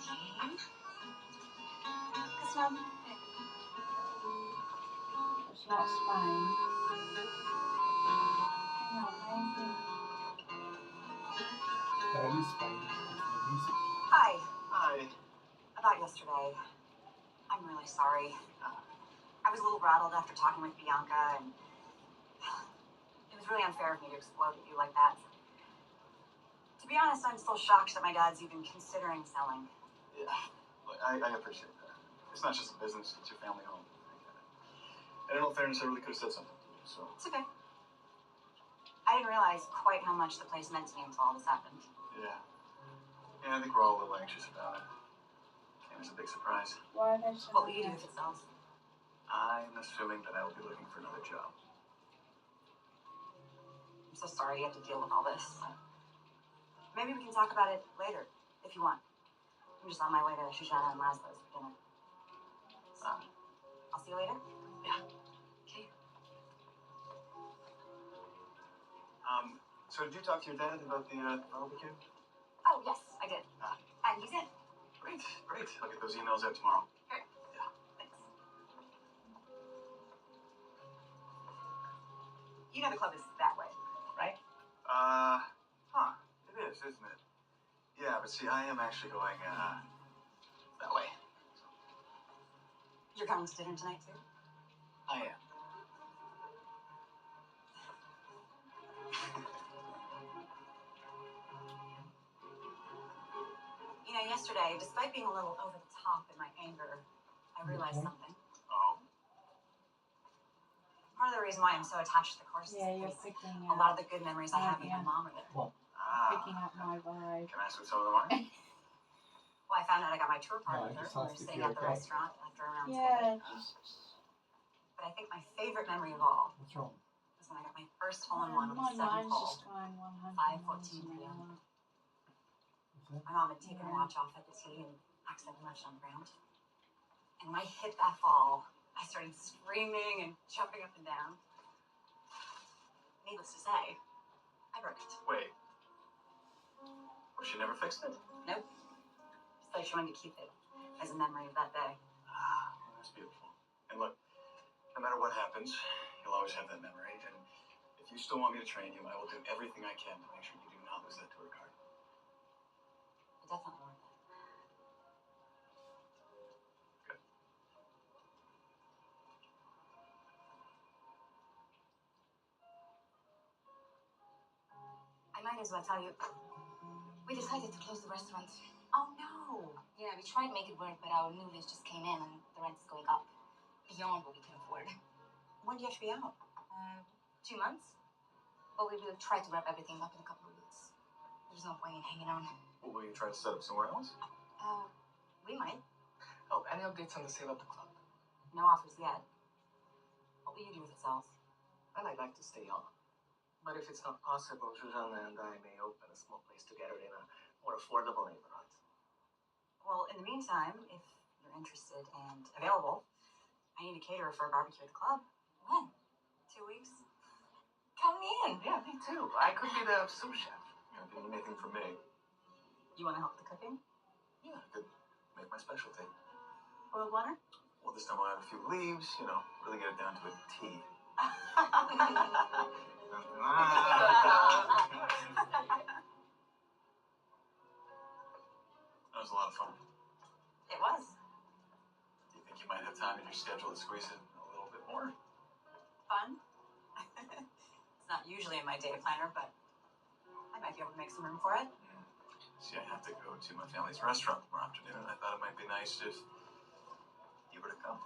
Jean. Yes, Mom. It's not Spain. Hang on, maybe. That is Spain. It's the music. Hi. Hi. About yesterday. I'm really sorry. I was a little rattled after talking with Bianca, and it was really unfair of me to explode at you like that. To be honest, I'm still shocked that my dad's even considering selling. Yeah, look, I appreciate that. It's not just a business, it's your family home. I get it. And in all fairness, I really could have said something to you, so. It's okay. I didn't realize quite how much the place meant to me until all this happened. Yeah. Yeah, I think we're all a little anxious about it. Came as a big surprise. Why are they so What will you do if it sells? I'm assuming that I will be looking for another job. I'm so sorry you have to deal with all this. Maybe we can talk about it later, if you want. I'm just on my way to Shoshana and Laszlo's for dinner. So, I'll see you later? Yeah. Okay. So did you talk to your dad about the barbecue? Oh, yes, I did. And he's in. Great, great. I'll get those emails out tomorrow. Great. Yeah. Thanks. You know the club is that way, right? It is, isn't it? Yeah, but see, I am actually going, that way. You're coming to dinner tonight, too? I am. You know, yesterday, despite being a little over the top in my anger, I realized something. Oh. Part of the reason why I'm so attached to the course Yeah, is you're because picking a lot of the good memories I have with yeah. my mom are there. Picking up my vibe. Can I ask what some of them are? Well, I found out I got my tour No, partner just when we were ask if sitting you're at the okay. restaurant after a round Yeah, together. just. But I think my favorite memory of all What's wrong? was when I got my first hole-in-one on My the seventh mind's hole. just going 100 miles 5:14 an p.m. hour. What's that? My mom had taken a watch off at the tee and accidentally left it on the ground. And when I hit that ball, I started screaming and jumping up and down. Needless to say, I broke it. Wait. Well, she never fixed it? Nope. But she wanted to keep it as a memory of that day. Ah, that's beautiful. And look, no matter what happens, you'll always have that memory. And if you still want me to train you, I will do everything I can to make sure you do not lose that tour card. It definitely worth it. Good. I might as well tell you, we decided to close the restaurant. Oh no. Yeah, we tried to make it work, but our new lease just came in and the rent's going up beyond what we can afford. When do you have to be out? 2 months? But we will try to wrap everything up in a couple of weeks. There's no point in hanging on. Well, will you try to set up somewhere else? We might. Oh, any updates on the sale of the club? No offers yet. What will you do if it sells? Well, I'd like to stay on. But if it's not possible, Susanna and I may open a small place together in a more affordable neighborhood. Well, in the meantime, if you're interested and available, I need a caterer for a barbecue at the club. When? 2 weeks? Count me in. Yeah, me too. I could be the sous chef. If you need anything from me, You want to help with the cooking? yeah, I could make my specialty. Boiled water? Well, this time I'll add a few leaves, really get it down to a T. That was a lot of fun. It was. Do you think you might have time in your schedule to squeeze in a little bit more? Fun. It's not usually in my day planner, but I might be able to make some room for it. See, I have to go to my family's restaurant tomorrow afternoon, and I thought it might be nice if you were to come.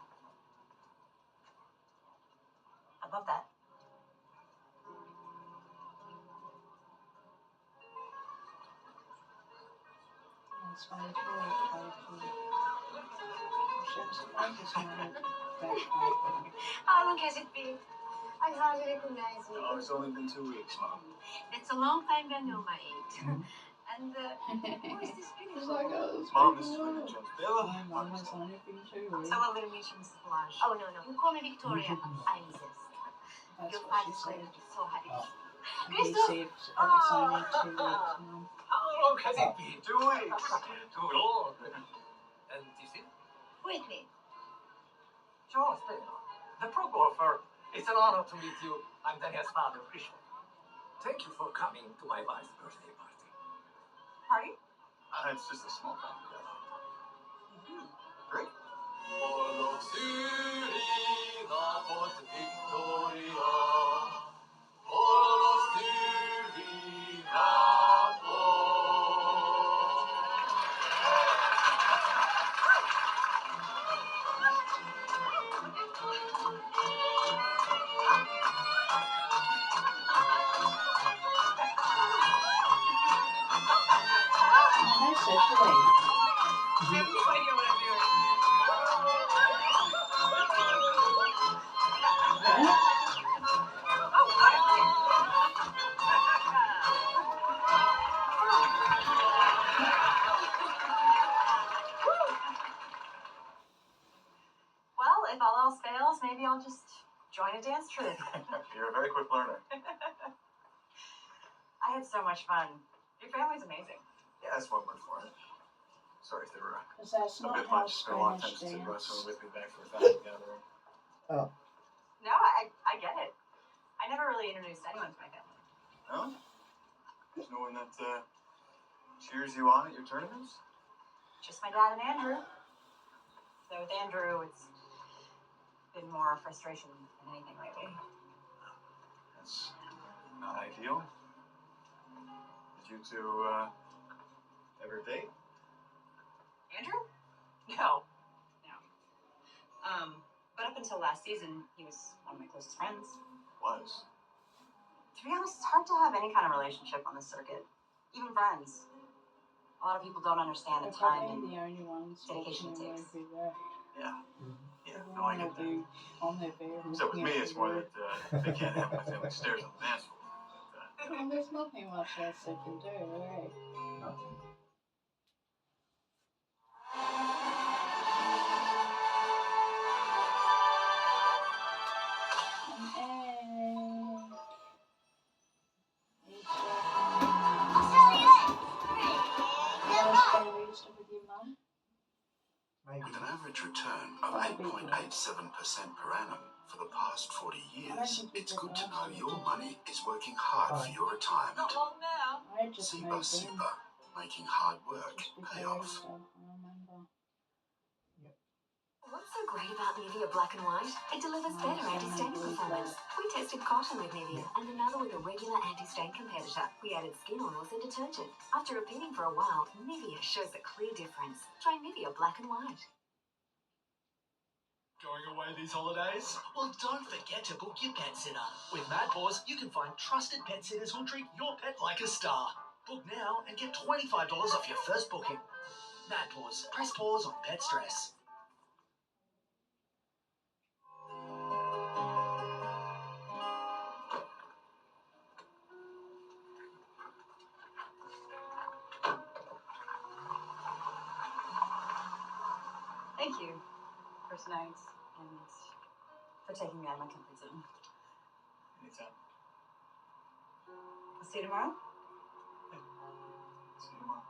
I'd love that. It's my tour card. How long has it been? I hardly recognize you. Oh, it's only been 2 weeks, Mom. That's a long time when you're my age. And who is this beautiful? Mom, this is James Bella. My mum has only been 2 weeks. So lovely to meet you, Mr. Pelage. Oh, no. You call me Victoria. I'm Mrs. That's Your what she father's going said. to be so happy to see you. He Christoph! said it's only 2 weeks, Mum. How long has it been? 2 weeks. Too long. And you see? Wait. Sure, stay. The pro golfer. It's an honor to meet you. I'm Daniel's father, Christian. Thank you for coming to my wife's birthday party. Party? It's just a small family gathering. Great. And I said to wait. I have no idea what I'm doing. Well, if all else fails, maybe I'll just join a dance troupe. You're a very quick learner. I had so much fun. Your family's amazing. Yeah, that's one word for it. Sorry if they were Because that's a not bit how much. It's been a long time Spanish since they brought dance. someone with me back for a family gathering. No, I get it. I never really introduced anyone to my family. No? There's no one that cheers you on at your tournaments? Just my dad and Andrew. So with Andrew, it's been more frustration than anything lately. That's not ideal. Did you two ever date? Andrew? No. But up until last season, he was one of my closest friends. Was. To be honest, it's hard to have any kind of relationship on the circuit. Even friends. A lot of people don't understand the They're time probably and the only ones dedication watching it the takes. movie there. Yeah. Yeah, no, I Everyone get will that. be on their bed. Except with looking me, at it's the more bed. that they can't have my family stairs on the dance floor. Well, there's nothing much else they can do, right? You want to spend Easter with your mum? of 8.87% per annum for the past 40 years, it's good to know your money is working hard for your retirement. Not long now. I just SEBA made them SEBA, making hard work just pay because off. I remember. What's so great about Nivea Black and White? It delivers Nice, better and anti-stain blue performance. We tested cotton with Nivea and another with a regular anti-stain competitor. We added skin oils and detergent. After repeating for a while, Nivea shows a clear difference. Try Nivea Black and White. Going away these holidays? Well, don't forget to book your pet sitter. With Mad Paws, you can find trusted pet sitters who'll treat your pet like a star. Book now and get $25 off your first booking. Mad Paws, press pause on pet stress. Thank you for tonight and for taking me out of my comfort zone. Anytime. I'll see you tomorrow. See you tomorrow.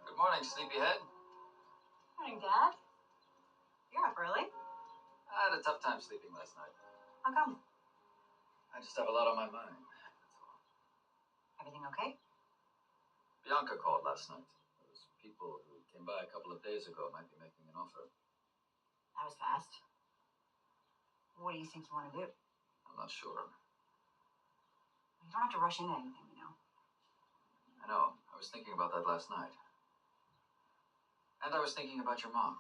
Good morning, sleepyhead. Morning, Dad. You're up early. I had a tough time sleeping last night. How come? I just have a lot on my mind. That's all. Everything okay? Bianca called last night. Those people who came by a couple of days ago might be making an offer. That was fast. What do you think you want to do? I'm not sure. You don't have to rush into anything, you know. I know. I was thinking about that last night. And I was thinking about your mom.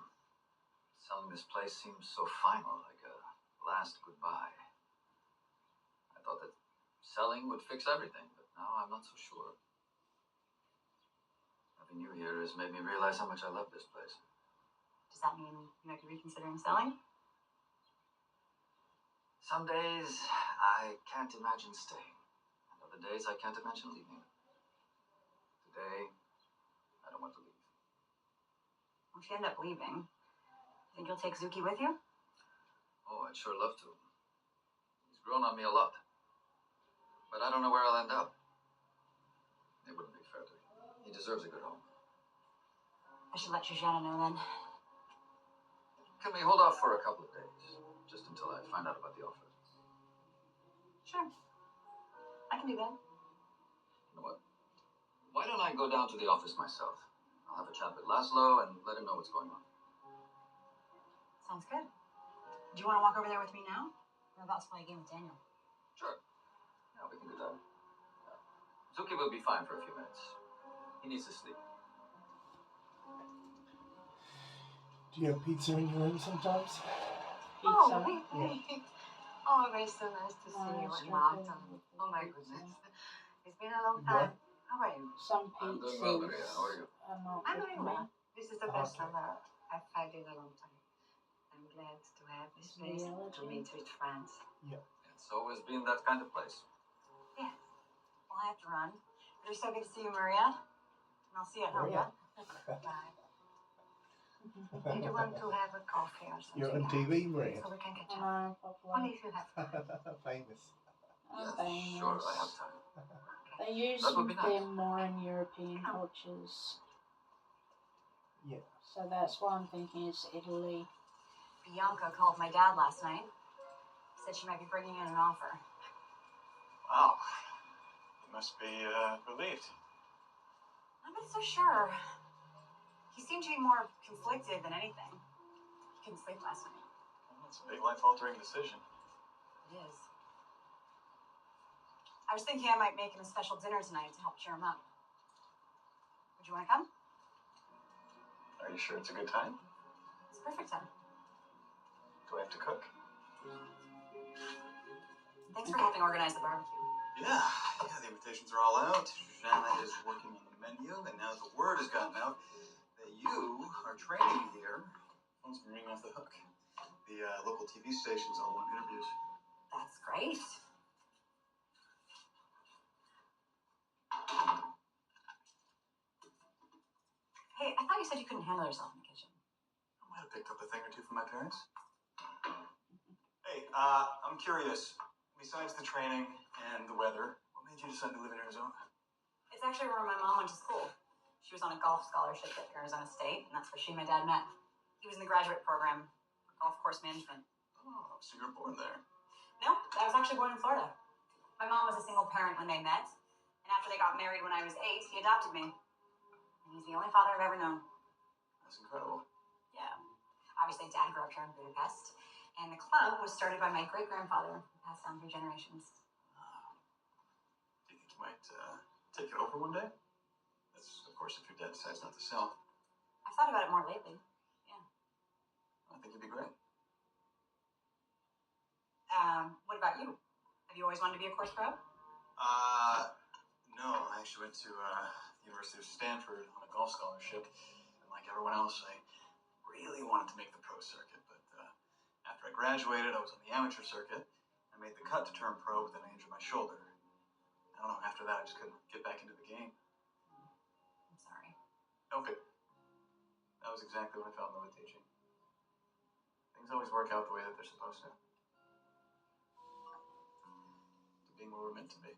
Selling this place seems so final, like a last goodbye. I thought that selling would fix everything, but now I'm not so sure. Having you here has made me realize how much I love this place. Does that mean you might be reconsidering selling? Some days I can't imagine staying, and other days I can't imagine leaving. Today, I don't want to leave. Well, if you end up leaving, think you'll take Zuki with you? Oh, I'd sure love to. He's grown on me a lot. But I don't know where I'll end up. It wouldn't be fair to him. He deserves a good home. I should let Shoshana know then. Can we hold off for a couple of days? Just until I find out about the offer. Sure. I can do that. You know what? Why don't I go down to the office myself? I'll have a chat with Laszlo and let him know what's going on. Sounds good. Do you want to walk over there with me now? We're about to play a game with Daniel. Sure. Yeah, we can do that. Zuki will be fine for a few minutes. He needs to sleep. Do you have pizza in your room sometimes? Oh, Pizza. hey. Oh, it's so nice to see you Nice at Martin. to Oh my pizza. goodness. It's been a long time. How are you? Some I'm pizzas doing well, Maria. How are you? are not I'm good doing for me. well. This is the best Okay. summer I've had in a long time. I'm glad to have this place to meet with friends. It's always been that kind of place. Yeah. Well, I have to run. But it's so good to see you, Maria. And I'll see you at home, Maria. yeah? Bye. Did you want to have a coffee or something? You're on TV, Maria. So we can catch up. I know, Only probably. if you have time. Famous. I'm Yes, sure, I have famous. time. They use That would be nice. them more in European cultures. Yeah. So that's why I'm thinking it's Italy. Bianca called my dad last night. Said she might be bringing in an offer. Wow. You must be relieved. I'm not so sure. He seemed to be more conflicted than anything. He couldn't sleep last night. Well, that's a big life-altering decision. It is. I was thinking I might make him a special dinner tonight to help cheer him up. Would you want to come? Are you sure it's a good time? It's perfect time. Do I have to cook? Thanks for helping organize the barbecue. Yeah, the invitations are all out. Shoshana is working on the menu, and now the word has gotten out that you are training here. Phone's been ringing off the hook. The local TV stations all want interviews. That's great. Hey, I thought you said you couldn't handle yourself in the kitchen. I might have picked up a thing or two from my parents. Hey, I'm curious. Besides the training and the weather, what made you decide to live in Arizona? It's actually where my mom went to school. She was on a golf scholarship at Arizona State, and that's where she and my dad met. He was in the graduate program for golf course management. Oh, so you were born there. No, I was actually born in Florida. My mom was a single parent when they met, and after they got married when I was 8, he adopted me. And he's the only father I've ever known. That's incredible. Yeah. Obviously, Dad grew up here in Budapest, and the club was started by my great-grandfather, who passed down through generations. Do you think you might take it over one day? That's, of course, if your dad decides not to sell. I've thought about it more lately. Yeah. I think you'd be great. What about you? Have you always wanted to be a course pro? No. I actually went to the University of Stanford on a golf scholarship. And like everyone else, I really wanted to make the pro circuit. But after I graduated, I was on the amateur circuit. I made the cut to turn pro, but then I injured my shoulder. I don't know, after that, I just couldn't get back into the game. I'm sorry. Okay. That was exactly what I fell in love with teaching. Things always work out the way that they're supposed to. Being what we're meant to be.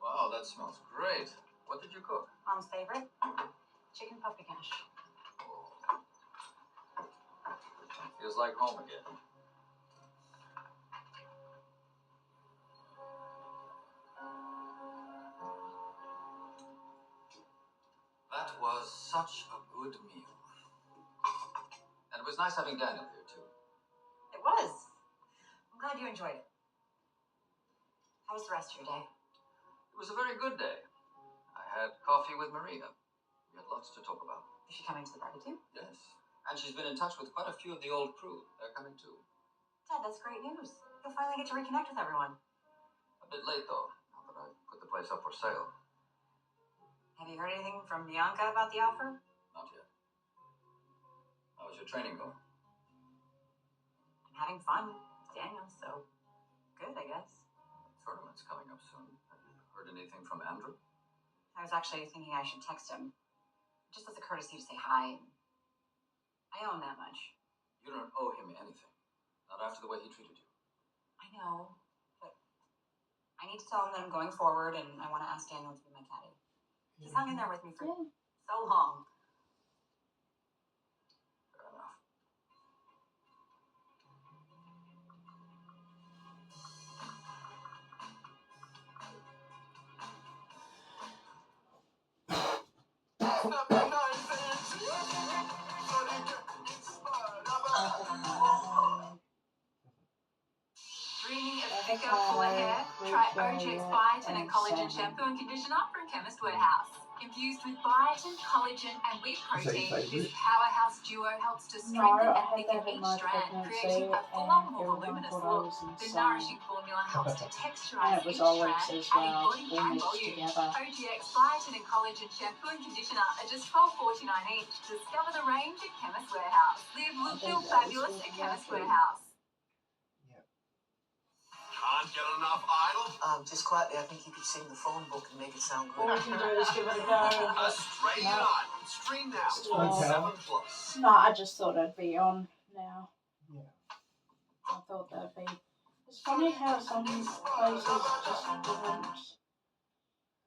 Wow, that smells great. What did you cook? Mom's favorite? Chicken paprikash. Feels like home again. That was such a good meal. And it was nice having Daniel here, too. It was. I'm glad you enjoyed it. How was the rest of your day? It was a very good day. I had coffee with Maria. We had lots to talk about. Is she coming to the party too? Yes. And she's been in touch with quite a few of the old crew. They're coming too. Dad, that's great news. You'll finally get to reconnect with everyone. A bit late, though, now that I've put the place up for sale. Have you heard anything from Bianca about the offer? Not yet. How's your training going? I'm having fun with Daniel, so good, I guess. Tournament's coming up soon. Have you heard anything from Andrew? I was actually thinking I should text him. Just as a courtesy to say hi. I owe him that much. You don't owe him anything. Not after the way he treated you. I know, but I need to tell him that I'm going forward and I want to ask Daniel to be my caddy. He's hung in there with me for so long. Fair enough. Dreaming of thicker, fuller hair? Try OGX Biotin and Collagen Shampoo and Conditioner from Chemist Warehouse. Infused with biotin, collagen, and wheat protein, this powerhouse duo helps to strengthen and thicken each strand, creating a fuller, more voluminous look. The nourishing formula helps to texturize each strand, adding body and volume. OGX Biotin and Collagen Shampoo and Conditioner are just $12.49 each. Discover the range at Chemist Warehouse. Live, look, feel fabulous at Chemist Warehouse. Can't get enough Idol? Just quietly, I think you could sing the phone book and make it sound good. All we can do is give it a go. Australian Idol. Stream now. Oh. 7+. No, I just thought it'd be on now. Yeah. I thought that'd be. It's funny how some places just didn't.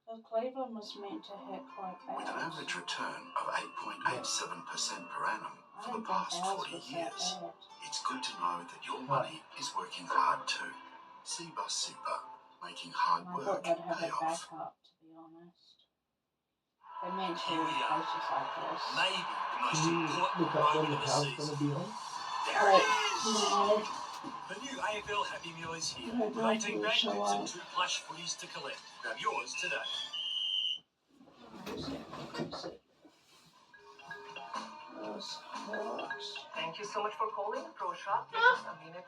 Because Cleveland was meant to hit quite With an bad. average return of 8.87% per annum I for the don't think past ours 40 was that years, bad. it's good to know that your money is working hard too. Seabus Super, making hard And I work thought they'd have pay it off. back up, to be honest. They meant to in places like this. Maybe the most Can you important look up when moment the of the hell's season. gonna be on? There But, it is! no, The new AFL Happy Meal is here. I don't With 18 think bag so. clips and 2 plush footies to collect. Grab yours today. Thank you so much for calling Pro Shop. Just a minute.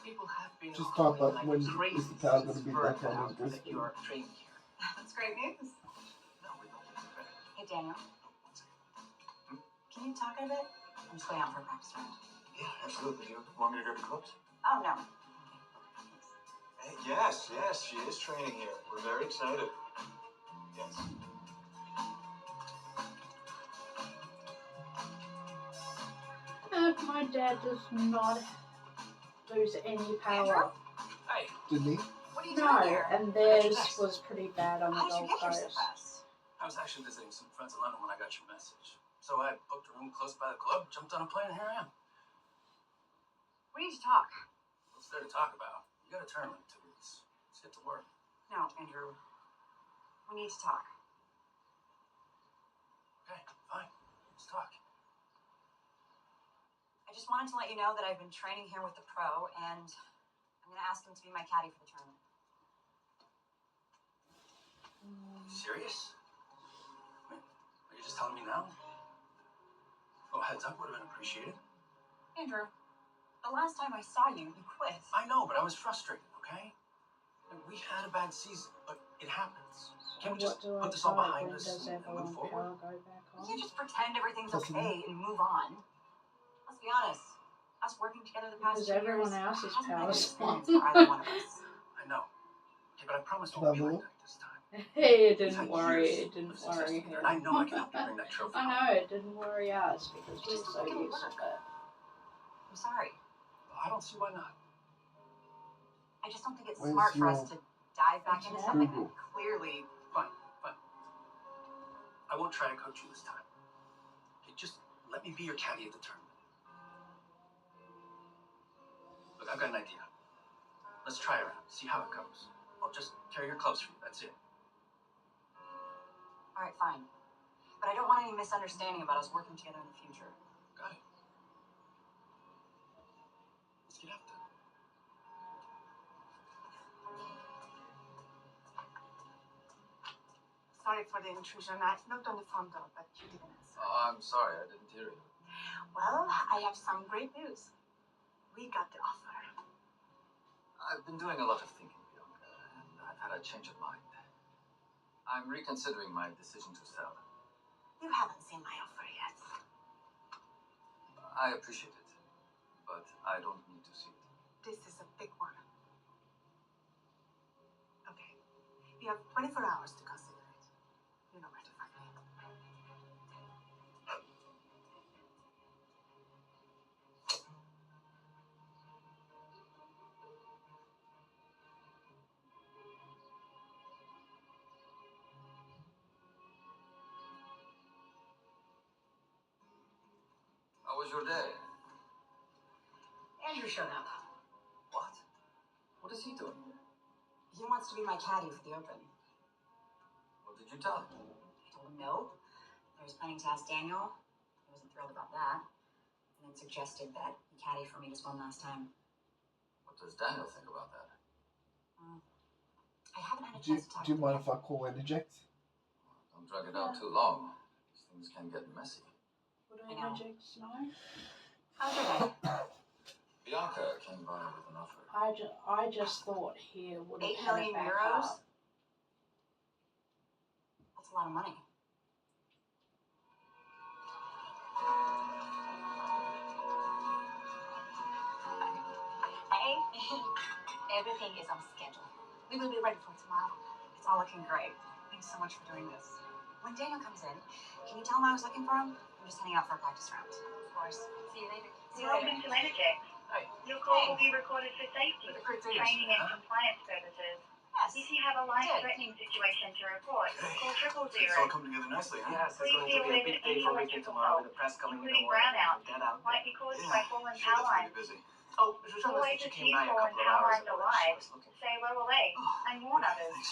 People have been Just calling pop up like when crazy is the town since gonna be word back on got out in that Brisbane? you are training here. That's great news. No, we don't get it. Hey, Daniel. Can you talk a bit? I'm just going out for a practice round. Yeah, absolutely. Do you want me to grab your clubs? Oh, no. Hey, yes, she is training here. We're very excited. Yes. like my dad does not lose any power. Hey, Didn't he? What are you No, doing here? and theirs was pretty bad on the How did you Gold get here so Coast. fast? I was actually visiting some friends in London when I got your message. So I booked a room close by the club, jumped on a plane, and here I am. We need to talk. What's there to talk about? You got a tournament in 2 weeks. Let's get to work. No, Andrew. We need to talk. Okay, fine. Let's talk. I just wanted to let you know that I've been training here with the pro, and I'm going to ask him to be my caddy for the tournament. Are you serious? Wait, are you just telling me now? A little heads up would have been appreciated. Andrew, the last time I saw you, you quit. I know, but I was frustrated, okay? And we had a bad season, but it happens. Can't we just put this all behind us and move forward? You can't just pretend everything's Doesn't okay and move on. Let's be honest. Us working together the past Because 2 years everyone else's hasn't been an powers. experience for either one of us. I know. Okay, but I promise it won't be like that this time. Hey, it We've didn't had worry. years It didn't of success worry together, him. and I know I can help you bring that trophy I home. know it didn't worry us because we're so used to it. I'm sorry. I don't see why not. I just don't think it's Where's smart for us your to dive back into something Google? that clearly. Fine. I won't try to coach you this time. Okay, just let me be your caddy at the tournament. Look, I've got an idea. Let's try it out, see how it goes. I'll just carry your clubs for you, that's it. All right, fine. But I don't want any misunderstanding about us working together in the future. Got it. Let's get out there. Sorry for the intrusion. I knocked on the front door, but you didn't answer. Oh, I'm sorry, I didn't hear you. Well, I have some great news. We got the offer. I've been doing a lot of thinking, Bianca, and I've had a change of mind. I'm reconsidering my decision to sell. You haven't seen my offer yet. I appreciate it, but I don't need to see it. This is a big one. Okay. You have 24 hours to consider it. You know where to find me. How was your day? Andrew showed up. What? What is he doing here? He wants to be my caddy for the Open. What did you tell him? I told him no. I was planning to ask Daniel. He wasn't thrilled about that. And then suggested that he caddy for me just one last time. What does Daniel think about that? I haven't had a Do chance to talk you to him mind yet. if I call Interject? Don't drag it out too long. These things can get messy. Would I know. Interject know? How's your day? Bianca came by with an offer. I just thought he would have 8 had million it back euros? up. That's a lot of money. Hey, everything is on schedule. We will be ready for tomorrow. It's all looking great. Thanks so much for doing this. When Daniel comes in, can you tell him I was looking for him? I'm just heading out for a practice round. Of course. See you later. See you Welcome later. to Energex. Hey. Your call will be recorded for safety, training and compliance purposes. Yes. If you have a life-threatening situation to report, call 000. It's all come together nicely, huh? Yes, it's Please going to deal be a with big day any for Ricky electrical tomorrow with faults, the press coming in the including morning. brownouts, Dead out. might be caused Yeah, by fallen sure, power definitely lines. busy. Oh, she told us Always that she if came you by a fallen couple of power hours lines ago. are She live, was looking. say low alert and warn others.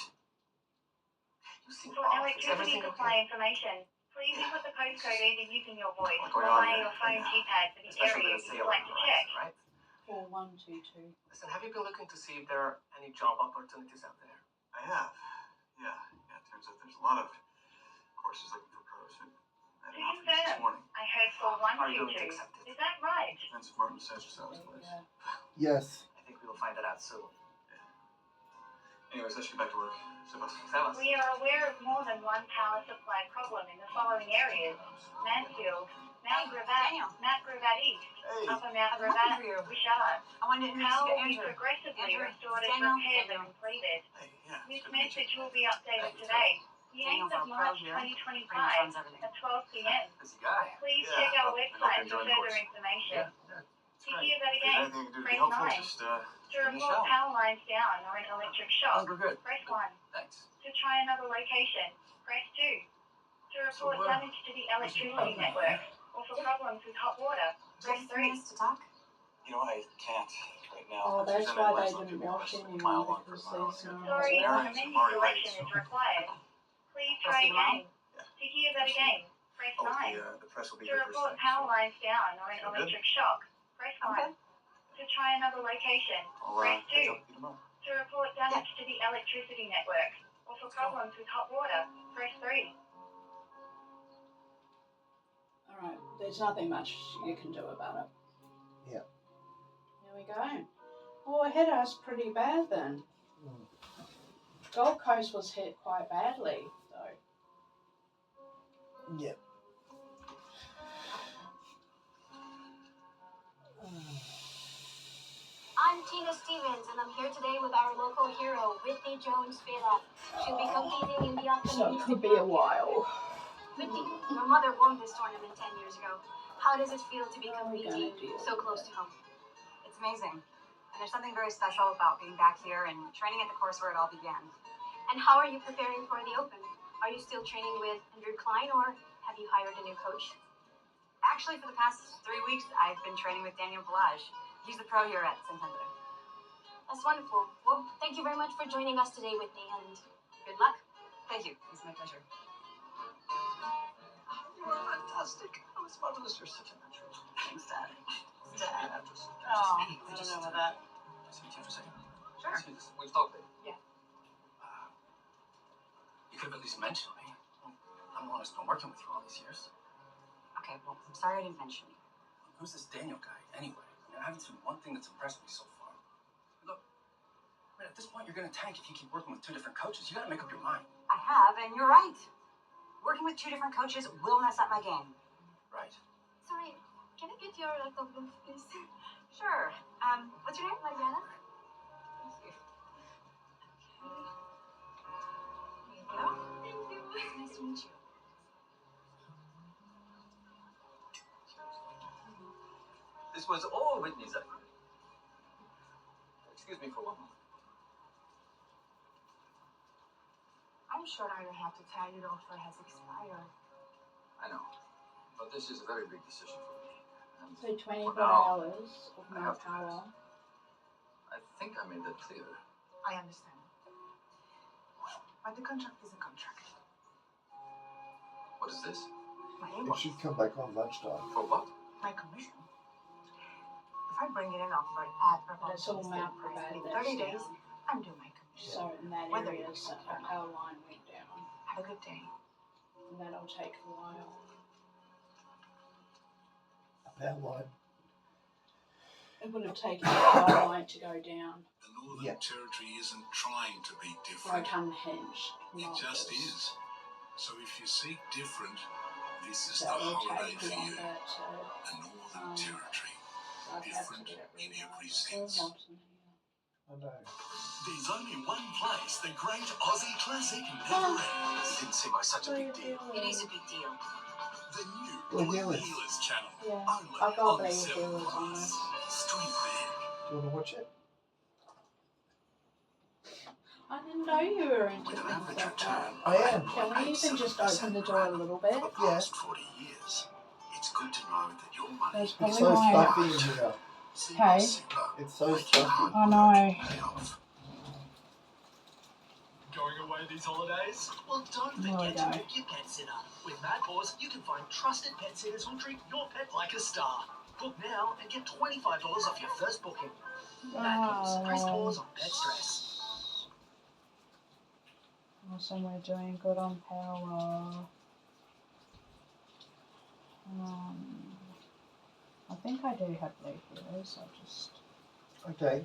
You seem For off. Is electricity everything supply okay? information, please input the postcode either using your voice What's or going on via here? your phone keypad for the Especially area with a you'd sale like on to the check. horizon, right? 4122. Listen, have you been looking to see if there are any job opportunities out there? I have. Yeah. Turns out there's a lot of courses looking for pros. I had To an offer just this confirm, morning. I heard for Are you going to 122. accept it? Is that right? Depends if Martin decides to sell his place. Yes. I think we'll find that out soon. Anyways, I should get back to work. Sebas. Tell us. We are aware of more than one power supply problem in the following areas: Mansfield, Mount Gravatt, Mount Gravatt East, Hey. Upper Mount I've been looking Gravatt, for you. Wishart. I wanted to Power get will be Andrew. progressively Andrew, restored as Daniel, repairs are Daniel. completed. Hey, yeah. This it's good to meet you. message will be updated Hey, today. The Daniel's 8th of our pro March here. Pretty much 2025 runs everything. at 12 p.m. Busy guy. Please Yeah, check our well, I hope website for enjoying the further course. information. Yeah, To hear that If there's again, anything you can do to be press helpful, 9. just To give me a report shout. power lines down or an electric I shock, think we're good. press 1. Thanks. To try another location, press 2. To report damage to the electricity network or for problems with hot water, press 3. To talk? You know, I can't right now. Oh, that's Susan why and they Leslie didn't give me the wash rest of the anyone, mile long because for mile. there's no Sorry, hot a water. menu selection is required. Please try again. To hear that again, press 9. The press will be To here first report thing. power lines down or an So good. electric shock, press 1. To try another location, press 2. Catch up with you tomorrow. To report damage to the electricity network or for problems with hot water, press 3. Alright, there's nothing much you can do about it. Yeah. Here we go. Oh, it hit us pretty bad then. Gold Coast was hit quite badly, though. Yeah. I'm Tina Stevens, and I'm here today with our local hero, Whitney Jones-Fela. She'll be competing in the So upcoming it could be a while. Whitney, your mother won this tournament 10 years ago. How does it feel to be competing so close to home? It's amazing. And there's something very special about being back here and training at the course where it all began. And how are you preparing for the Open? Are you still training with Andrew Klein, or have you hired a new coach? Actually, for the past 3 weeks, I've been training with Daniel Pelage. He's the pro here at Santander. That's wonderful. Well, thank you very much for joining us today, Whitney, and good luck. Thank you. It's my pleasure. You are fantastic. Oh, it's marvelous. You're such a natural. Thanks, Dad. Dad. Oh, I don't know about that. Can I see you for a second? Sure. We've talked later. Yeah. You could have at least mentioned me. I'm the one who's been working with you all these years. Okay, well, I'm sorry I didn't mention you. Who's this Daniel guy, anyway? I haven't seen one thing that's impressed me so far. Look, at this point, you're going to tank if you keep working with 2 different coaches. You got to make up your mind. I have, and you're right. Working with 2 different coaches will mess up my game. Right. Sorry, can I get your autograph, please? Sure. What's your name? Mariana? Thank you. Here you go. Thank you. Nice to meet you. This was all Whitney's idea. Excuse me for one moment. I'm sure I don't have to tell you the offer has expired. I know, but this is a very big decision for me. And So 24 for now, hours of I no have to power. I think I made that clear. I understand. But the contract is a contract. What is this? My It invoice, should come back on lunchtime. For what? my commission. If I bring in an offer at or above It's all the mouth price about within this 30 now. days, I'm due my commission. So in that Whether area, you a like it or not. power line went down. Have a good day. And that'll take a while. A power line. It would have taken the power line to go down. The Northern Territory isn't trying to be Like different. unhinged. It not just this. is. So if you seek different, this is That the will holiday take for you. longer to. The Northern Territory. I'd have to Different get rid in of every that. So sense. hot in here. I know. There's only one place the great Aussie classic never ends. It didn't seem like such a big deal. It is a big deal. The new Blue Blue Heelers. Heelers channel. Yeah, Only I've got on Blue 7 Heelers on Plus. this. Stream big. Do you want to watch it? I didn't know you were into With an things average like that. return I am. Can we even just open the door a little bit? For the past 40 years, it's good to know that your money There's It's probably so why. stuffy in here. Hey. It's so stuffy. I know. Going away these holidays? Well, don't There we forget to go. book your pet sitter. With Mad Paws, you can find trusted pet sitters who'll treat your pet like a star. Book now and get $25 off your first booking. Mad Paws, press pause on pet stress. Awesome, we're doing good on power. I think I do have Blue Heelers, I'll just... Okay.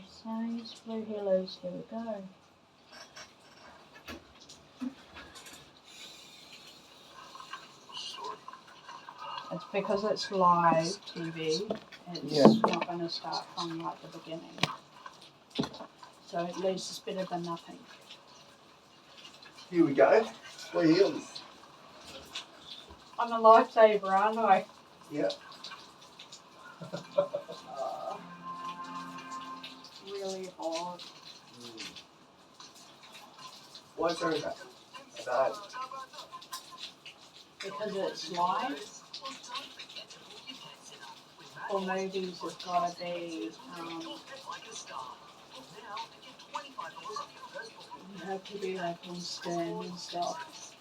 Says Blue Heelers, here we go. It's because it's live TV, it's not going to start from like the beginning. So at least it's better than nothing. Here we go. Blue Heelers. I I'm a lifesaver, aren't I? Yeah. Really hard. Why is there an ad? Because it's live. For movies, it's gotta be, you have to be like on Stan and stuff.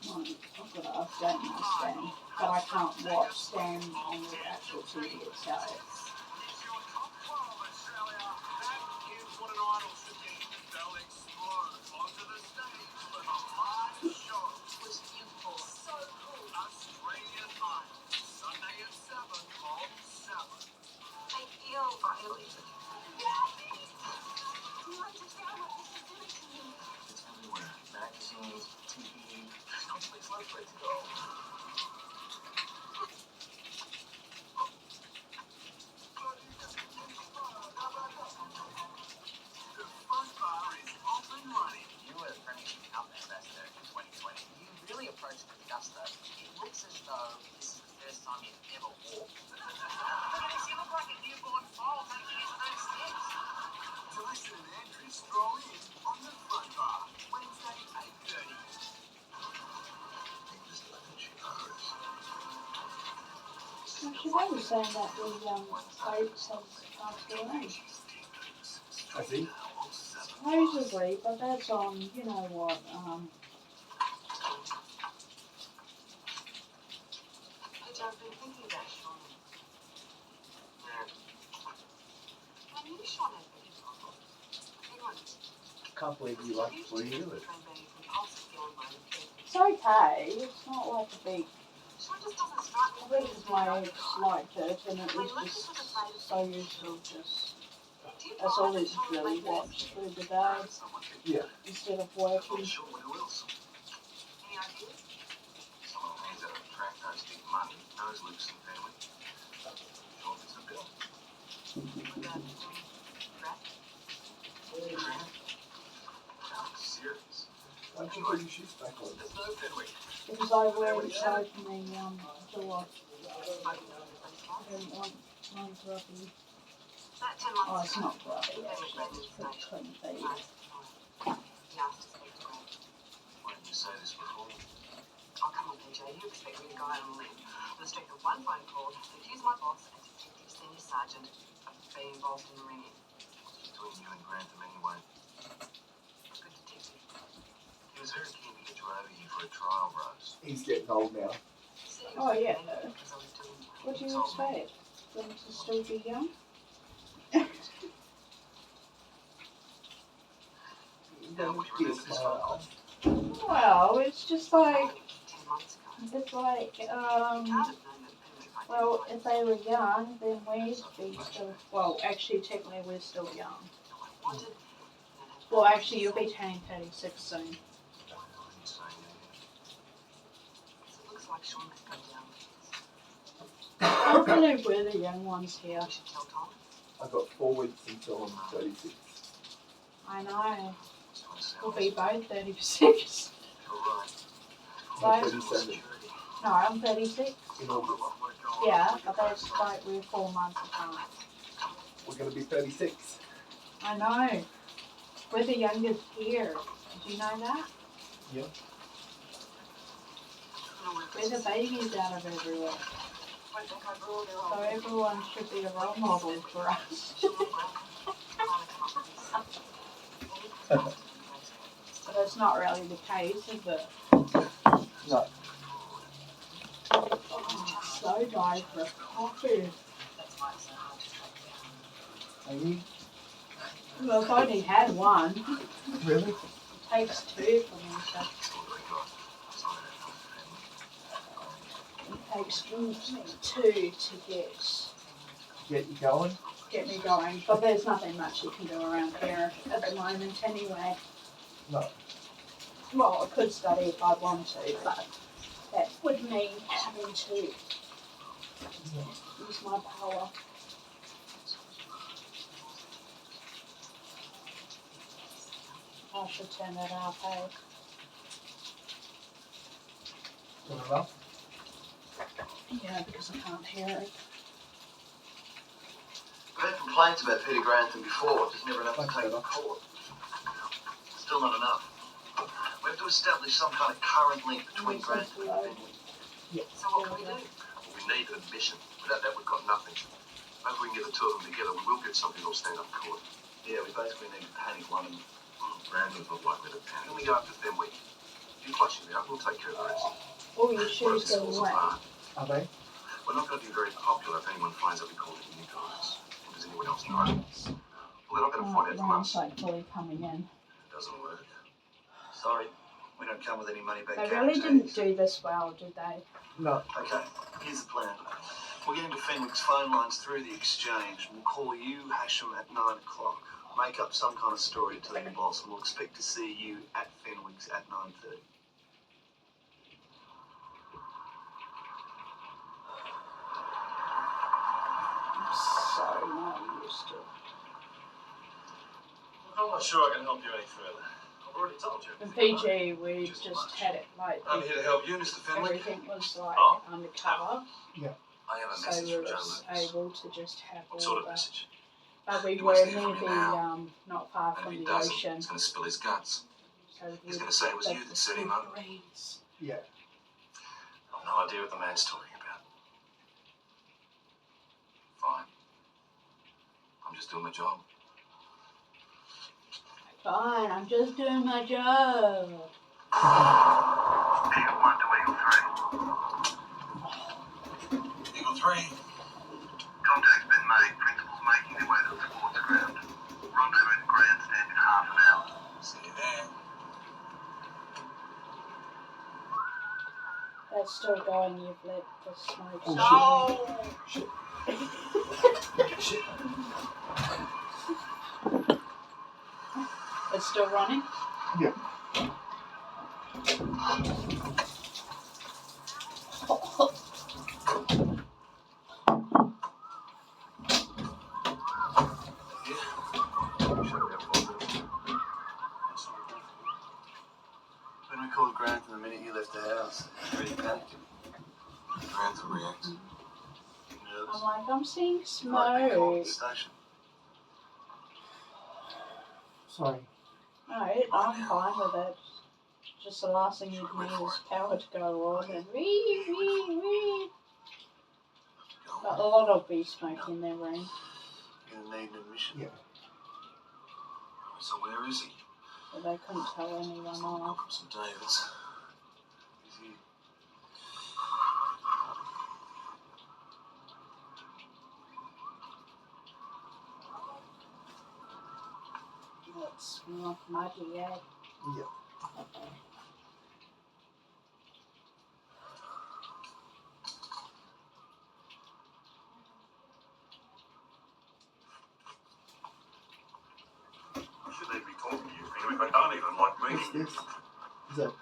I've got to update my Stan, but I can't watch Stan on the actual TV itself. It's everywhere. Magazines, TV. There's no place left for it to go. The Fun Bar is off and running. You were Premier League Cup ambassador in 2020. You really approached it with gusto. It looks as though this is the first time you've ever walked. Look at this, you look like a newborn foal taking his first steps. Dyson and Andrew stroll in on the Fun Bar, Wednesday, 8:30. Actually, they were saying that the boats have passed away. I see. Supposedly, but that's on, you know what, I've been thinking about Sean. I knew Sean had big problems. Big ones. Can't believe you like Blue Heelers. it's okay. It's not like a big. Sean just doesn't strike I me. think it's my ex liked it, and it was just so useful. Just that's all it's really watched through the day. Yeah. Instead of working. Sean, who else? Any ideas? Someone who hands out a track, knows big money, knows Luke's and family. Sean fits the bill. Serious. Why don't you put your shoes back on? There's no Fenwick. Because I wear it so open the door. I don't want one grubby. That 10 Oh, months it's ago. not grubby, actually. It's pretty clean feet. He asked to speak to Greg. Why didn't you say this before? Oh, come on, PJ. You expect me to go out on a limb with a strength of one phone call to accuse my boss and Detective Senior Sergeant of being involved in the ringing. It's between you and Grantham anyway. Good detective. He was very keen to get you over here for a trial, Rose. He's getting old now. Oh, yeah. What do you expect? Them to still be young? Be a smile. Well, it's just like, 10 months ago. it's like, Can't have known that Fenwick might well, be if they were young, then we'd be still, well, actually, technically, we're still young. wanted. Well, actually, you'll be turning 36 soon. So it looks like Sean could go down. Hopefully, we're the young ones here. We should tell Tom. I've got 4 weeks until I'm 36. I know. We'll be both 36. I'm So, 37 no, I'm 36. in August. Yeah, but that's like we're 4 months apart. We're going to be 36. I know. We're the youngest here. Did you know that? Yeah. We're the babies out of everywhere. So everyone should be a role model for us. But that's not really the case, is it? No. So died for coffee. Are you? Well, I've only had one. Really? It takes 2 for me, so. It takes 2 to Get you going? get me going. But there's nothing much you can do around here at the moment anyway. No. Well, I could study if I want to, but that would mean having to use my power. I should turn that off, hey? Turn it off? Yeah, because I can't hear it. I've had complaints about Peter Grantham before, just never enough to take to court. Still not enough. We have to establish some kind of current link between Grantham and Fenwick. So what can we do? We need an admission. Without that, we've got nothing. Maybe we can get the two of them together. We will get something that'll stand up court. Yeah, we basically need to panic one of them. Brandon's not likely to panic. Then we go after Fenwick. You flush him out. We'll take care of the rest. Oh, your shoes going wet. Are they? We're not going to be very popular if anyone finds out we called it you guys. Does anyone else know? Well, they're not going to find out from us. Like fully coming in. It doesn't work. Sorry, we don't come with any money back. They really didn't do this well, did they? No. Okay, here's the plan. We'll get into Fenwick's phone lines through the exchange. We'll call you, Hashem, at 9 o'clock. Make up some kind of story to tell your boss, and we'll expect to see you at Fenwick's at 9:30. I'm so not used to it. I'm not sure I can help you any further. I've already told you. In Fiji, we just had it like I'm here to help you, Mr. Fenwick. everything was like undercover, Yeah. I have a so message we from were Joe Lucas. able to just have What all sort of that. message? But we He were wants to hear near from the you now. not far And from if he the doesn't, ocean. he's going to spill his guts. So He's going to say it was you that set him up. Yeah. I've no idea what the man's talking about. Fine. I'm just doing my job. Fine, I'm just doing my job. Eagle 1 to Eagle 3. Eagle 3. Contact's been made. Principal's making their way to the sports ground. Rendezvous in the grandstand in half an hour. See you there. That's still going, you've let the smoke Oh, start. Shit. It's still running? Yeah. When we called Grantham the minute you left the house, he really panicked. Grantham reacted. Nervous. I'm like, I'm seeing Might be called smoke. the station. Sorry. No, I'm fine with it. Just the last thing you need is power to go on and wee. But a lot of bee smoke in their room. Gonna need an admission. Yeah. So where is he? But they couldn't tell anyone off. St. David's. Is he? It's not muddy yet. Yeah. Should they be talking to you, Fenwick? They don't even like me. What's this? Is that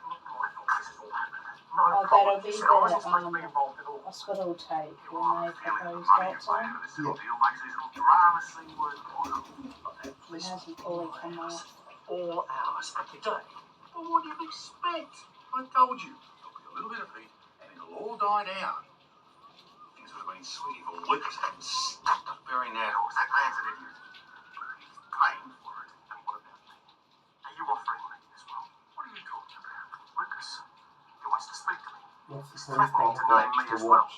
Oh, that'll be the hospital tape when they put those dots on. It hasn't fully come off. 4 hours every day. Well, what do you expect? I told you. There'll be a little bit of heat and it'll all die down. Things would have been sweet if Lucas hadn't stuck to burying that horse. That man's an idiot. He's paying for it. And what about me? Are you offering me as well? What are you talking about? Lucas, he wants to speak to me. what's the He's first threatening thing to name me to as well. watch?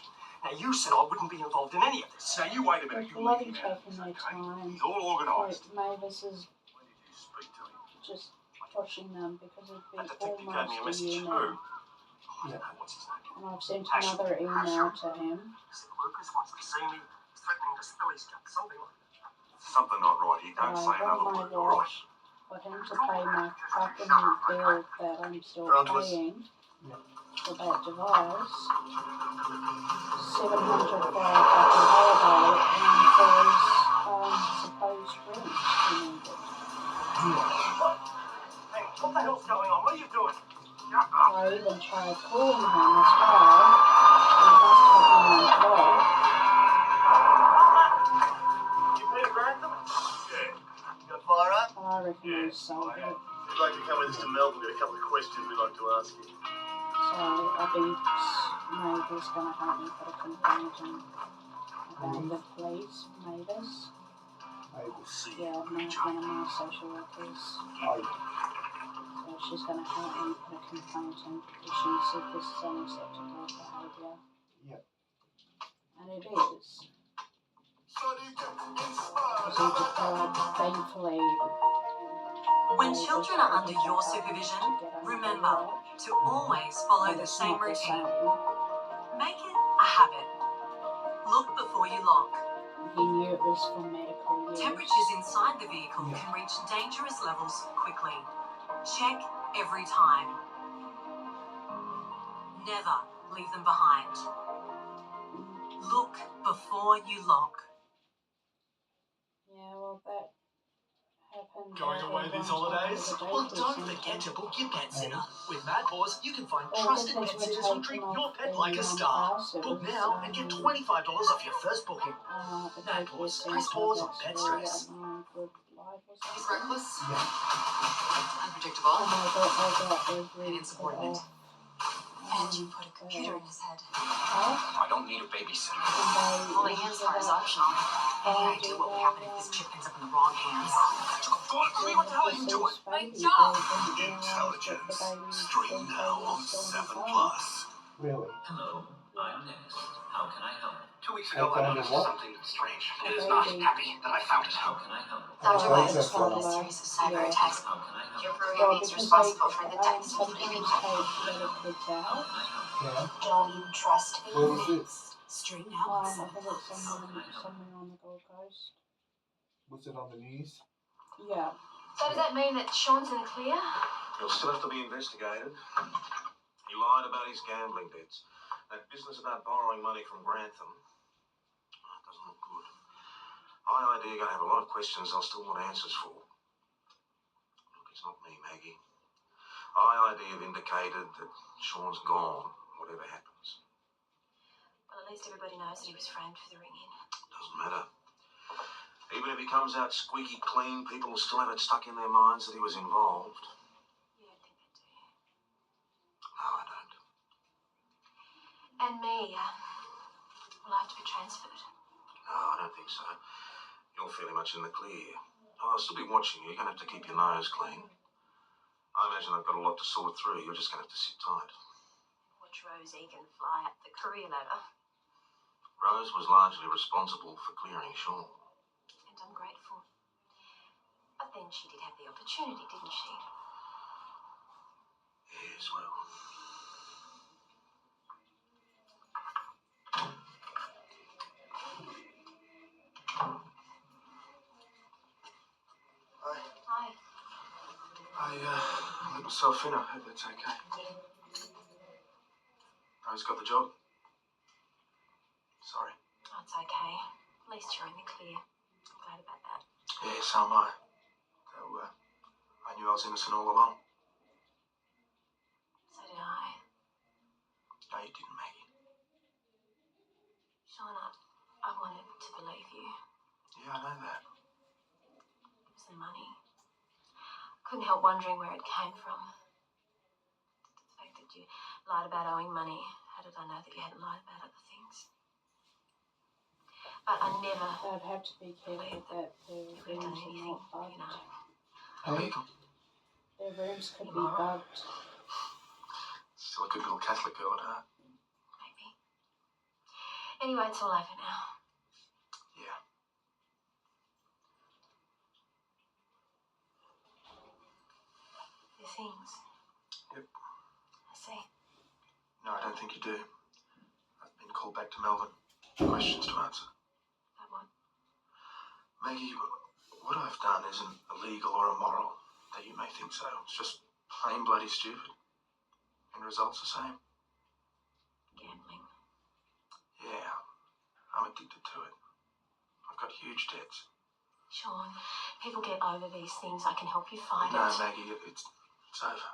Now, you said I wouldn't be involved in any of this. Now, you wait a They're minute. You bloody leave him out. taking their time. He's all organised. Mavis is When did you speak to him? just pushing them because it's That been detective gave me a almost a message year too. now. Oh, I don't know what's his name. And I've sent another email to him. He said Lucas wants to see me. He's threatening to spill his guts. Something like that. Something not right here. Don't I say another want my word, all right? watch for him to pay my fucking bill that I'm still paying for that device. $700 for a fucking holiday and for his supposed rent he needed. Hey, what the hell's going on? What are you doing? I even tried calling him as well. He must have been on block. You Peter Grantham? Yeah. You got fire up? I reckon he sold it. We'd like to come with us to Melbourne. We've got a couple of questions we'd like to ask you. So I've been Mavis gonna help me put a complaint in about the police. Mavis. Yeah, one of my social workers. Oh, So she's gonna help me put a complaint in because she said this is unacceptable behaviour. Yep. And it is. Thankfully. When children are under your supervision, remember to always follow the same routine. Make it a habit. Look before you lock. He knew it was for medical use. Temperatures inside the vehicle can reach dangerous levels quickly. Check every time. Never leave them behind. Look before you lock. Yeah, well, that happened. Going away these holidays? Well, don't forget to book your pet sitter. With Mad Paws, you can find trusted pet sitters who'll treat your pet like a star. Book now and get $25 off your first booking. Mad Paws, press pause on pet stress. He's reckless, yeah. unpredictable, and and insubordinate. And you put a computer in his head. I don't need a babysitter. Holding hands fire is optional. Any idea what would happen if this chip ends up in the wrong hands? What the hell are you doing? My job! Intelligence. Stream now on 7+. Really? Hello, I'm Nix. How can I help? 2 weeks ago, I noticed something strange. It is not happy that I found it. How can I help? Dr. West is part of a series of cyber attacks. How can I help? Your program is responsible for the text of sometimes take kids out. Yeah. Don't you trust Where was it? Stream now on I 7+. think it's somewhere on the Gold Coast. Was it on the news? Yeah. So does that mean that Sean's in the clear? He'll still have to be investigated. He lied about his gambling debts. That business about borrowing money from Grantham doesn't look good. IID are going to have a lot of questions they'll still want answers for. Look, it's not me, Maggie. IID have indicated that Sean's gone, whatever happens. Well, at least everybody knows that he was framed for the ring-in. Doesn't matter. Even if he comes out squeaky clean, people will still have it stuck in their minds that he was involved. You don't think that, do you? No, I don't. And me, will have to be transferred. No, I don't think so. You're fairly much in the clear. I'll still be watching you. You're going to have to keep your nose clean. I imagine they've got a lot to sort through. You're just going to have to sit tight. Watch Rose Egan fly up the career ladder. Rose was largely responsible for clearing Sean. And I'm grateful. But then she did have the opportunity, didn't she? Yes, well. Hi. I let myself in. I hope that's okay. Rose got the job. Sorry. Oh, it's okay. At least you're in the clear. I'm glad about that. Yeah, so am I. Though, I knew I was innocent all along. So did I. No, you didn't, Maggie. Sean, I wanted to believe you. Yeah, I know that. It was the money. I couldn't help wondering where it came from. The fact that you lied about owing money. How did I know that you hadn't lied about other things? But I never. They'd have to be careful that their rooms are not bugged. Hey? Their rooms could be bugged. Still a good little Catholic girl at heart. Maybe. Anyway, it's all over now. Yeah. Your things. Yep. I see. No, I don't think you do. I've been called back to Melbourne. Questions to answer. About what? Maggie, what I've done isn't illegal or immoral, though you may think so. It's just plain bloody stupid. And results the same. Gambling. Yeah. I'm addicted to it. I've got huge debts. Sean, people get over these things. I can help you fight No, it. Maggie, it's over.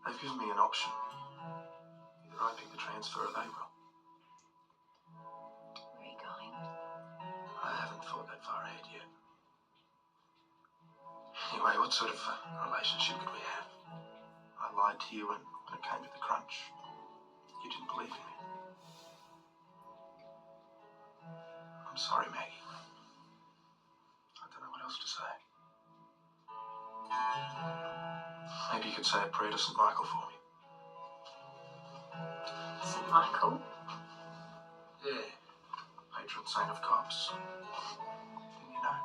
They've given me an option. Either I pick the transfer or they will. Where are you going? I haven't thought that far ahead yet. Anyway, what sort of relationship could we have? I lied to you when it came to the crunch. You didn't Sorry, Maggie. I don't know what else to say. Maybe you could say a prayer to St. Michael for me. St. Michael? Yeah. Patron saint of cops. Didn't you know?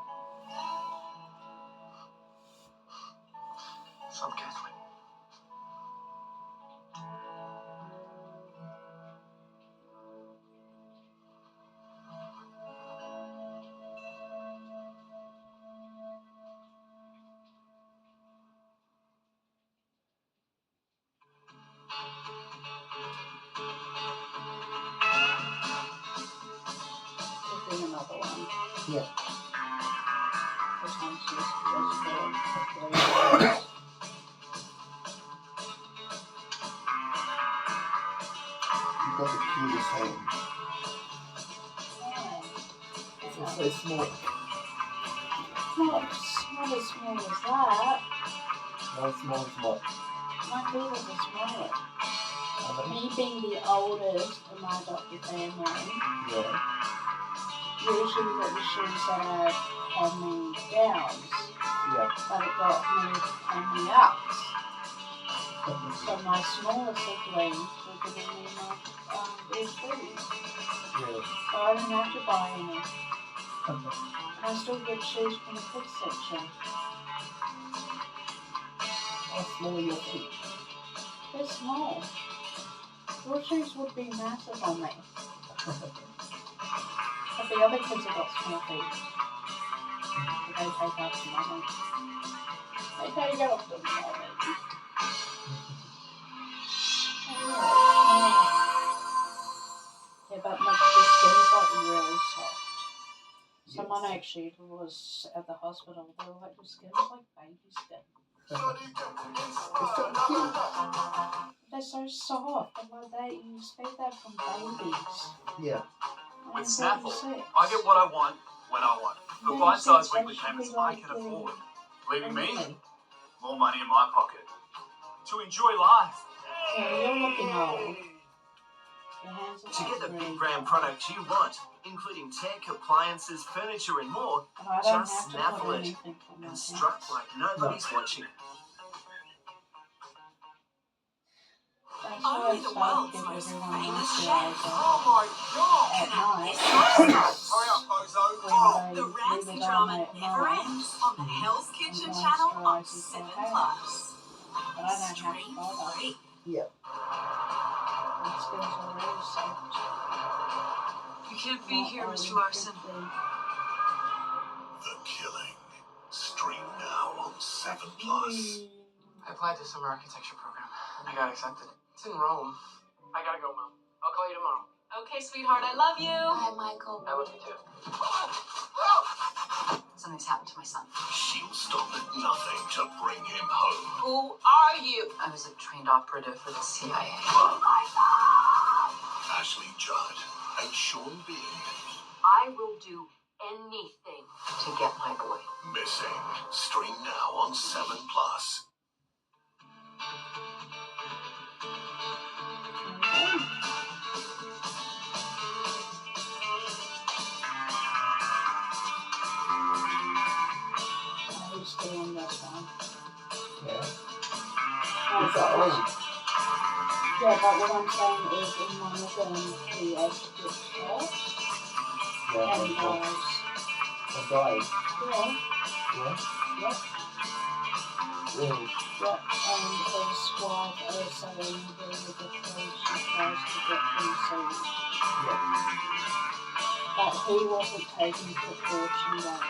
Some Catholic. There'll be another one. Yeah. This one's just for the You've got the cutest hand. It's so small. Not as small as that. Not as small as what? My feet are smaller. How many? Me being the oldest in my adopted family, Yeah. usually got the shoes that had hand-me-downs, Yeah. but it got me hand-me-ups. So my smaller siblings were giving me their shoes. Yeah. So I didn't have to buy any. And I still get shoes from the kids section. How small are your feet? They're small. Your shoes would be massive on me. But the other kids have got small feet. But they take after mommy. They take after mommy. Yeah, but the skin's like really soft. Someone actually was at the hospital. They were like, the skin's like baby skin. It's so cute. They're so soft. I'm like that. You expect that from babies. Yeah. With Snaffle, I get what I want when I want. For bite-sized weekly payments I can afford. Leaving me more money in my pocket to enjoy life. Yeah, you're looking old. Your hands are To get the really big brand products you want, including tech, appliances, furniture, and more, And I don't just have to snaffle put it anything on my and hands. strut like nobody's watching. That's why I Only the started world's giving most everyone famous moisturizer chef. Oh my god! at night. Hurry up, bozo! When The they Ramsay leave it on drama at never night. ends on the Hell's Kitchen And channel on moisturizes 7 my hair. Plus. But I don't have to bother. Yeah. My skin's already soft. You can't be here, Not Mr. only Larson. quickly. The Killing. Stream now on 7 Plus. I applied to summer architecture program. I got accepted. It's in Rome. I gotta go, Mom. I'll call you tomorrow. Okay, sweetheart, I love you. Hi, Michael. I love you too. Something's happened to my son. She'll stop at nothing to bring him home. Who are you? I was a trained operative for the CIA. Ashley Judd and Sean Bean. I will do anything. To get my boy. Missing. Stream now on 7 Plus. Who's doing this one? Yeah. Oh, It's old. yeah, but what I'm saying is in one of them, he actually gets shot Yeah. and dies. And died. Yeah. Yeah. Yep. Really? Yep. And his wife also angry with the police. She tries to get him saved. Yeah. But he wasn't taking precaution though.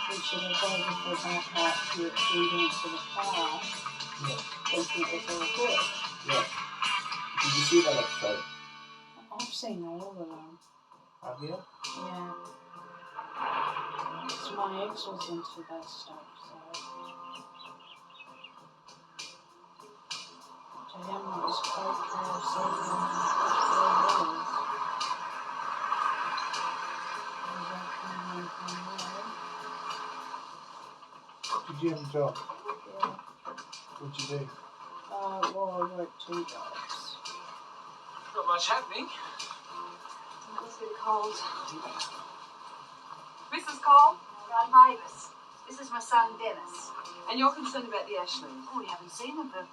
He should have waited for backup to feed into the car. Yeah. Thinking it was all good. Yeah. Did you see that episode? I've seen all of them. Have you? Yeah. So my ex was into that stuff, so. To him it was quite transcendent. Did you have a job? Yeah. What'd you do? Well, I worked 2 jobs. Not much happening. Must be the cold. Mrs. Cole? Rod Mavis. This is my son, Dennis. And you're concerned about the Ashleys? Oh, we haven't seen them for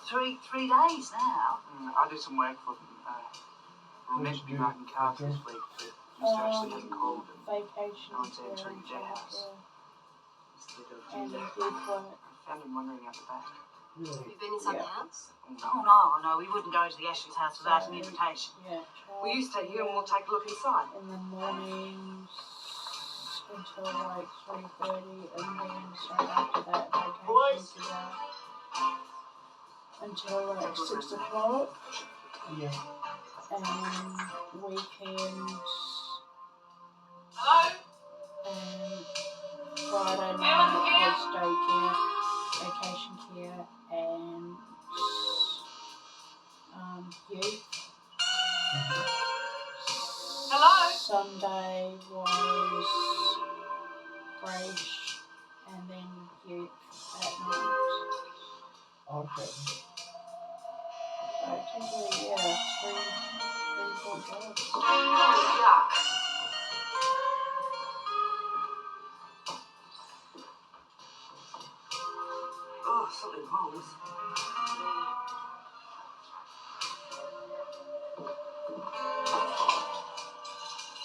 three days now. I do some work for them. We're meant to be making cars this week, but Mr. Ashley hasn't called. Vacation. No one's entering their house. And I found him wandering out the back. You've been inside the house? Oh, no, we wouldn't go to the Ashleys' house without an invitation. Yeah. Will you stay here and we'll take a look inside? In the mornings until like 3:30, and then straight after that vacation together until like 6 o'clock. Yeah. And weekends. Hello? And Friday night was day care, vacation care, and youth. Hello? Sunday was Grace, and then youth at night. Okay. So technically, yeah, three, 4 jobs. Yuck. Oh, something wrong.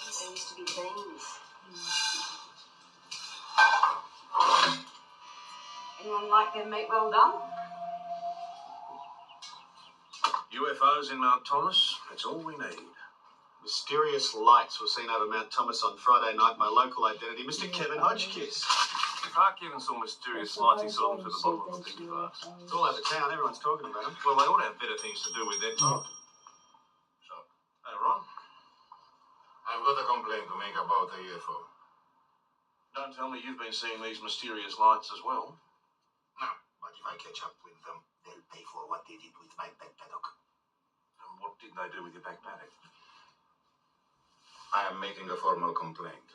There used to be beans. Anyone like their meat well done? UFOs in Mount Thomas, that's all we need. Mysterious lights were seen over Mount Thomas on Friday night by local identity Mr. Kevin Hodgkiss. Clark even saw mysterious lights he saw them to the bottom of the big glass. It's all over town, everyone's talking about them. Well, they ought to have better things to do with their time. So, hey, Ron, I've got a complaint to make about the UFO. don't tell me you've been seeing these mysterious lights as well. No, but if I catch up with them, they'll pay for what they did with my pet paddock. And what did they do with your back paddock? I am making a formal complaint.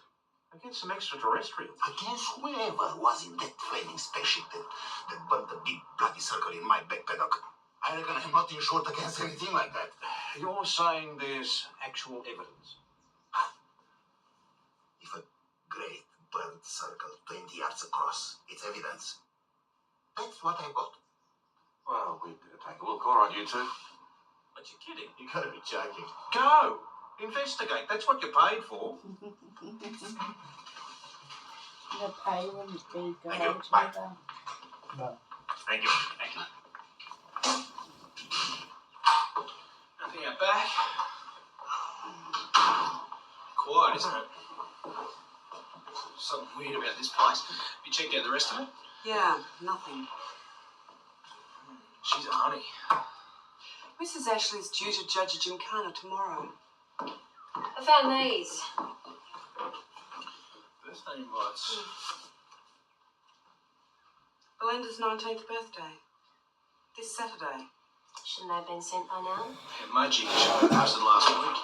Against some extraterrestrials. Against whoever was in that flaming spaceship that burnt the big bloody circle in my back paddock. I reckon I'm not insured against anything like that. You're saying there's actual evidence? If a great burnt circle 20 yards across, it's evidence. That's what I got. Well, we'd better take a look. All right, you two. But you're kidding. You gotta be joking. Go! Investigate. That's what you're paid for. The pay wouldn't be good Thank you. Bye. either. No. Thank you. Thank you. Nothing out back. Quiet, isn't it? Something weird about this place. You checked out the rest of it? Yeah, nothing. She's a honey. Mrs. Ashley's due to Judge Gymkhana tomorrow. I found these. Birthday invites. Belinda's 19th birthday. This Saturday. Shouldn't they have been sent by now? Emoji should have posted last week.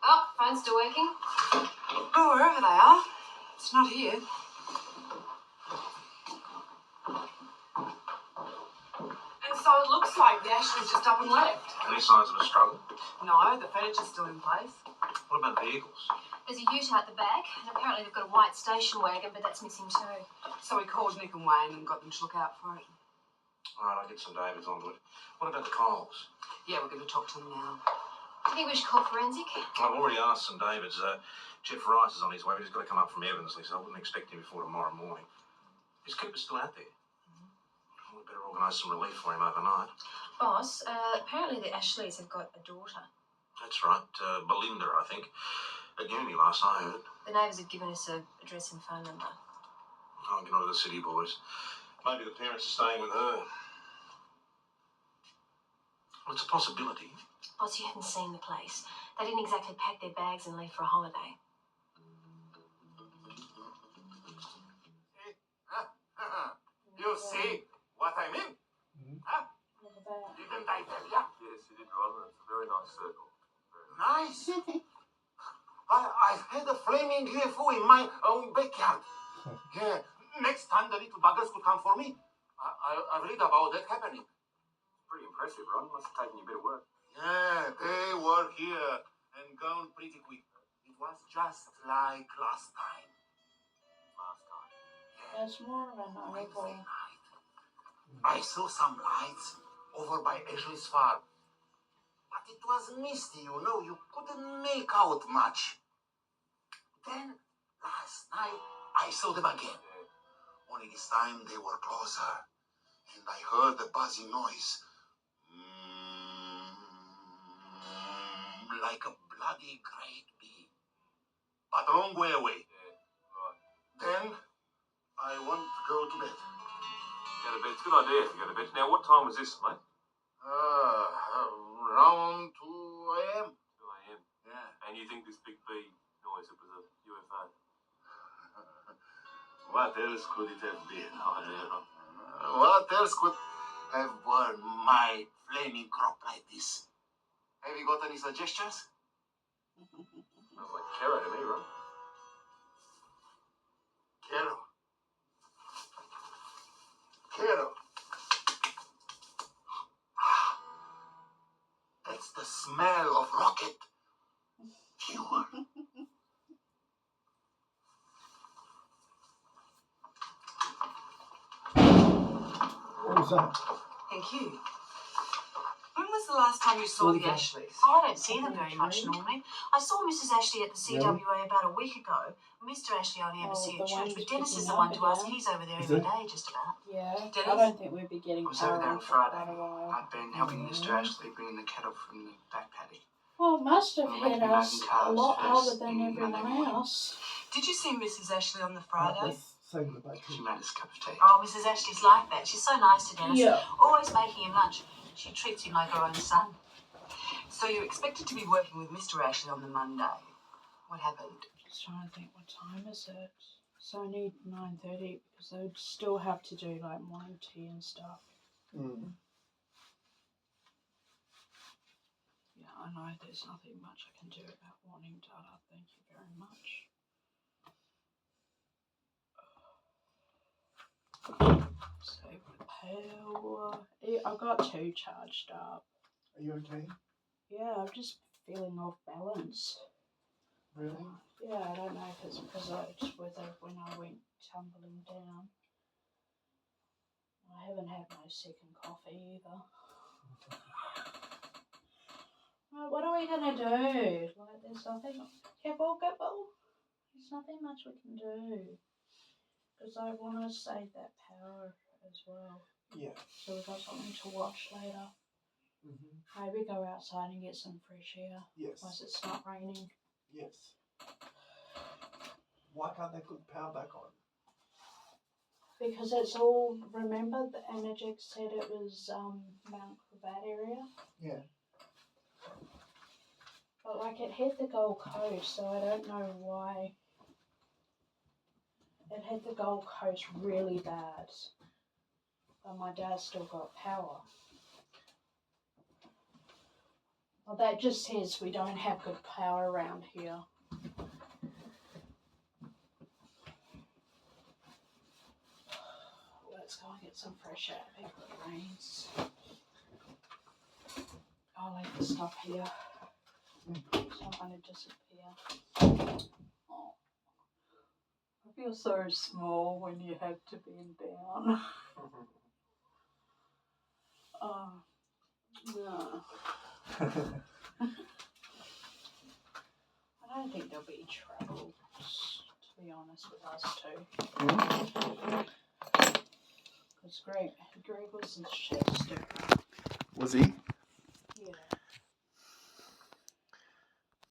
Oh, phone's still working. Oh, wherever they are. It's not here. And so it looks like the Ashleys just up and left. Any signs of a struggle? No, the furniture's still in place. What about vehicles? There's a ute out the back, and apparently they've got a white station wagon, but that's missing too. So we called Nick and Wayne and got them to look out for it. All right, I'll get some Davids onto it. What about the Coles? Yeah, we're going to talk to them now. I think we should call forensic. I've already asked some Davids. Jeff Rice is on his way, but he's got to come up from Evansley, so I wouldn't expect him before tomorrow morning. Is Cooper still out there? We better organise some relief for him overnight. Boss, apparently the Ashleys have got a daughter. That's right, Belinda, I think. At uni last I heard. The neighbours have given us her address and phone number. I'll get on to the city boys. Maybe the parents are staying with her. Well, it's a possibility. Boss, you haven't seen the place. They didn't exactly pack their bags and leave for a holiday. You see what I mean? Huh? Didn't I tell ya? Yes, you did, Ron. It's a very nice circle. Nice. I've had a flaming UFO in my own backyard. Yeah. Next time the little buggers could come for me. I've read about that happening. Pretty impressive, Ron. Must have taken you a bit of work. Yeah, they work here and count pretty quick. It was just like last time. That's more of an oval. I saw some lights over by Ashley's farm. But it was misty, you know. You couldn't make out much. Then, last night, I saw them again. Only this time they were closer. And I heard the buzzing noise. Like a bloody great bee. But a long way away. Then, I want to go to bed. Go to bed. It's a good idea to go to bed. Now, what time was this, mate? Around 2 a.m. 2 a.m. Yeah. And you think this big bee noise, it was a UFO? What else could it have been? Oh, dear. What else could have burned my flaming crop like this? Have you got any suggestions? Sounds like Kero to me, Ron. Kero. That's the smell of rocket fuel. What was that? Thank you. When was the last time you saw the Ashleys? Oh, I don't see them very much normally. I saw Mrs. Ashley at the CWA about a week ago. Mr. Ashley I only ever see at church, but Dennis is the one to ask. He's over there every day, just about. Yeah, Dennis? I don't think we'd be getting I was over there on power Friday. for quite a while. I'd been helping Mr. Ashley bring the cattle from the back paddock. Well, it must have Well, hit maybe us making a cars lot first harder than thing everyone Monday morning. else. Did you see Mrs. Ashley on the Friday? Let's save the back. She made us a cup of tea. Oh, Mrs. Ashley's like that. She's so nice to Dennis. Yeah. Always making him lunch. She treats him like her own son. So you expected to be working with Mr. Ashley on the Monday. What happened? Just trying to think, what time is it? So I need 9:30 because I would still have to do like morning tea and stuff. Mm. Yeah, I know there's nothing much I can do about wanting data. Thank you very much. Save the power. Yeah, I got 2 charged up. Are you okay? Yeah, I'm just feeling off balance. Really? Yeah, I don't know if it's because whether when I went tumbling down. I haven't had my second coffee either. Right, what are we gonna do? Like, there's nothing. Careful. There's nothing much we can do because I want to save that power as well. Yeah. So we've got something to watch later. Mm-hmm. Maybe go outside and get some fresh air. Yes. Once it's not raining. Yes. Why can't they put the power back on? Because it's all, remember the Energic said it was Mount Cravat area? Yeah. But like it hit the Gold Coast, so I don't know why. It hit the Gold Coast really bad. But my dad still got power. Well, that just says we don't have good power around here. Let's go and get some fresh air before it rains. I'll leave the stuff here. So I'm going to disappear. Oh. I feel so small when you have to bend down. Oh, no. I don't think there'll be trouble, to be honest, with us two. Because Greg was in Chester. Was he?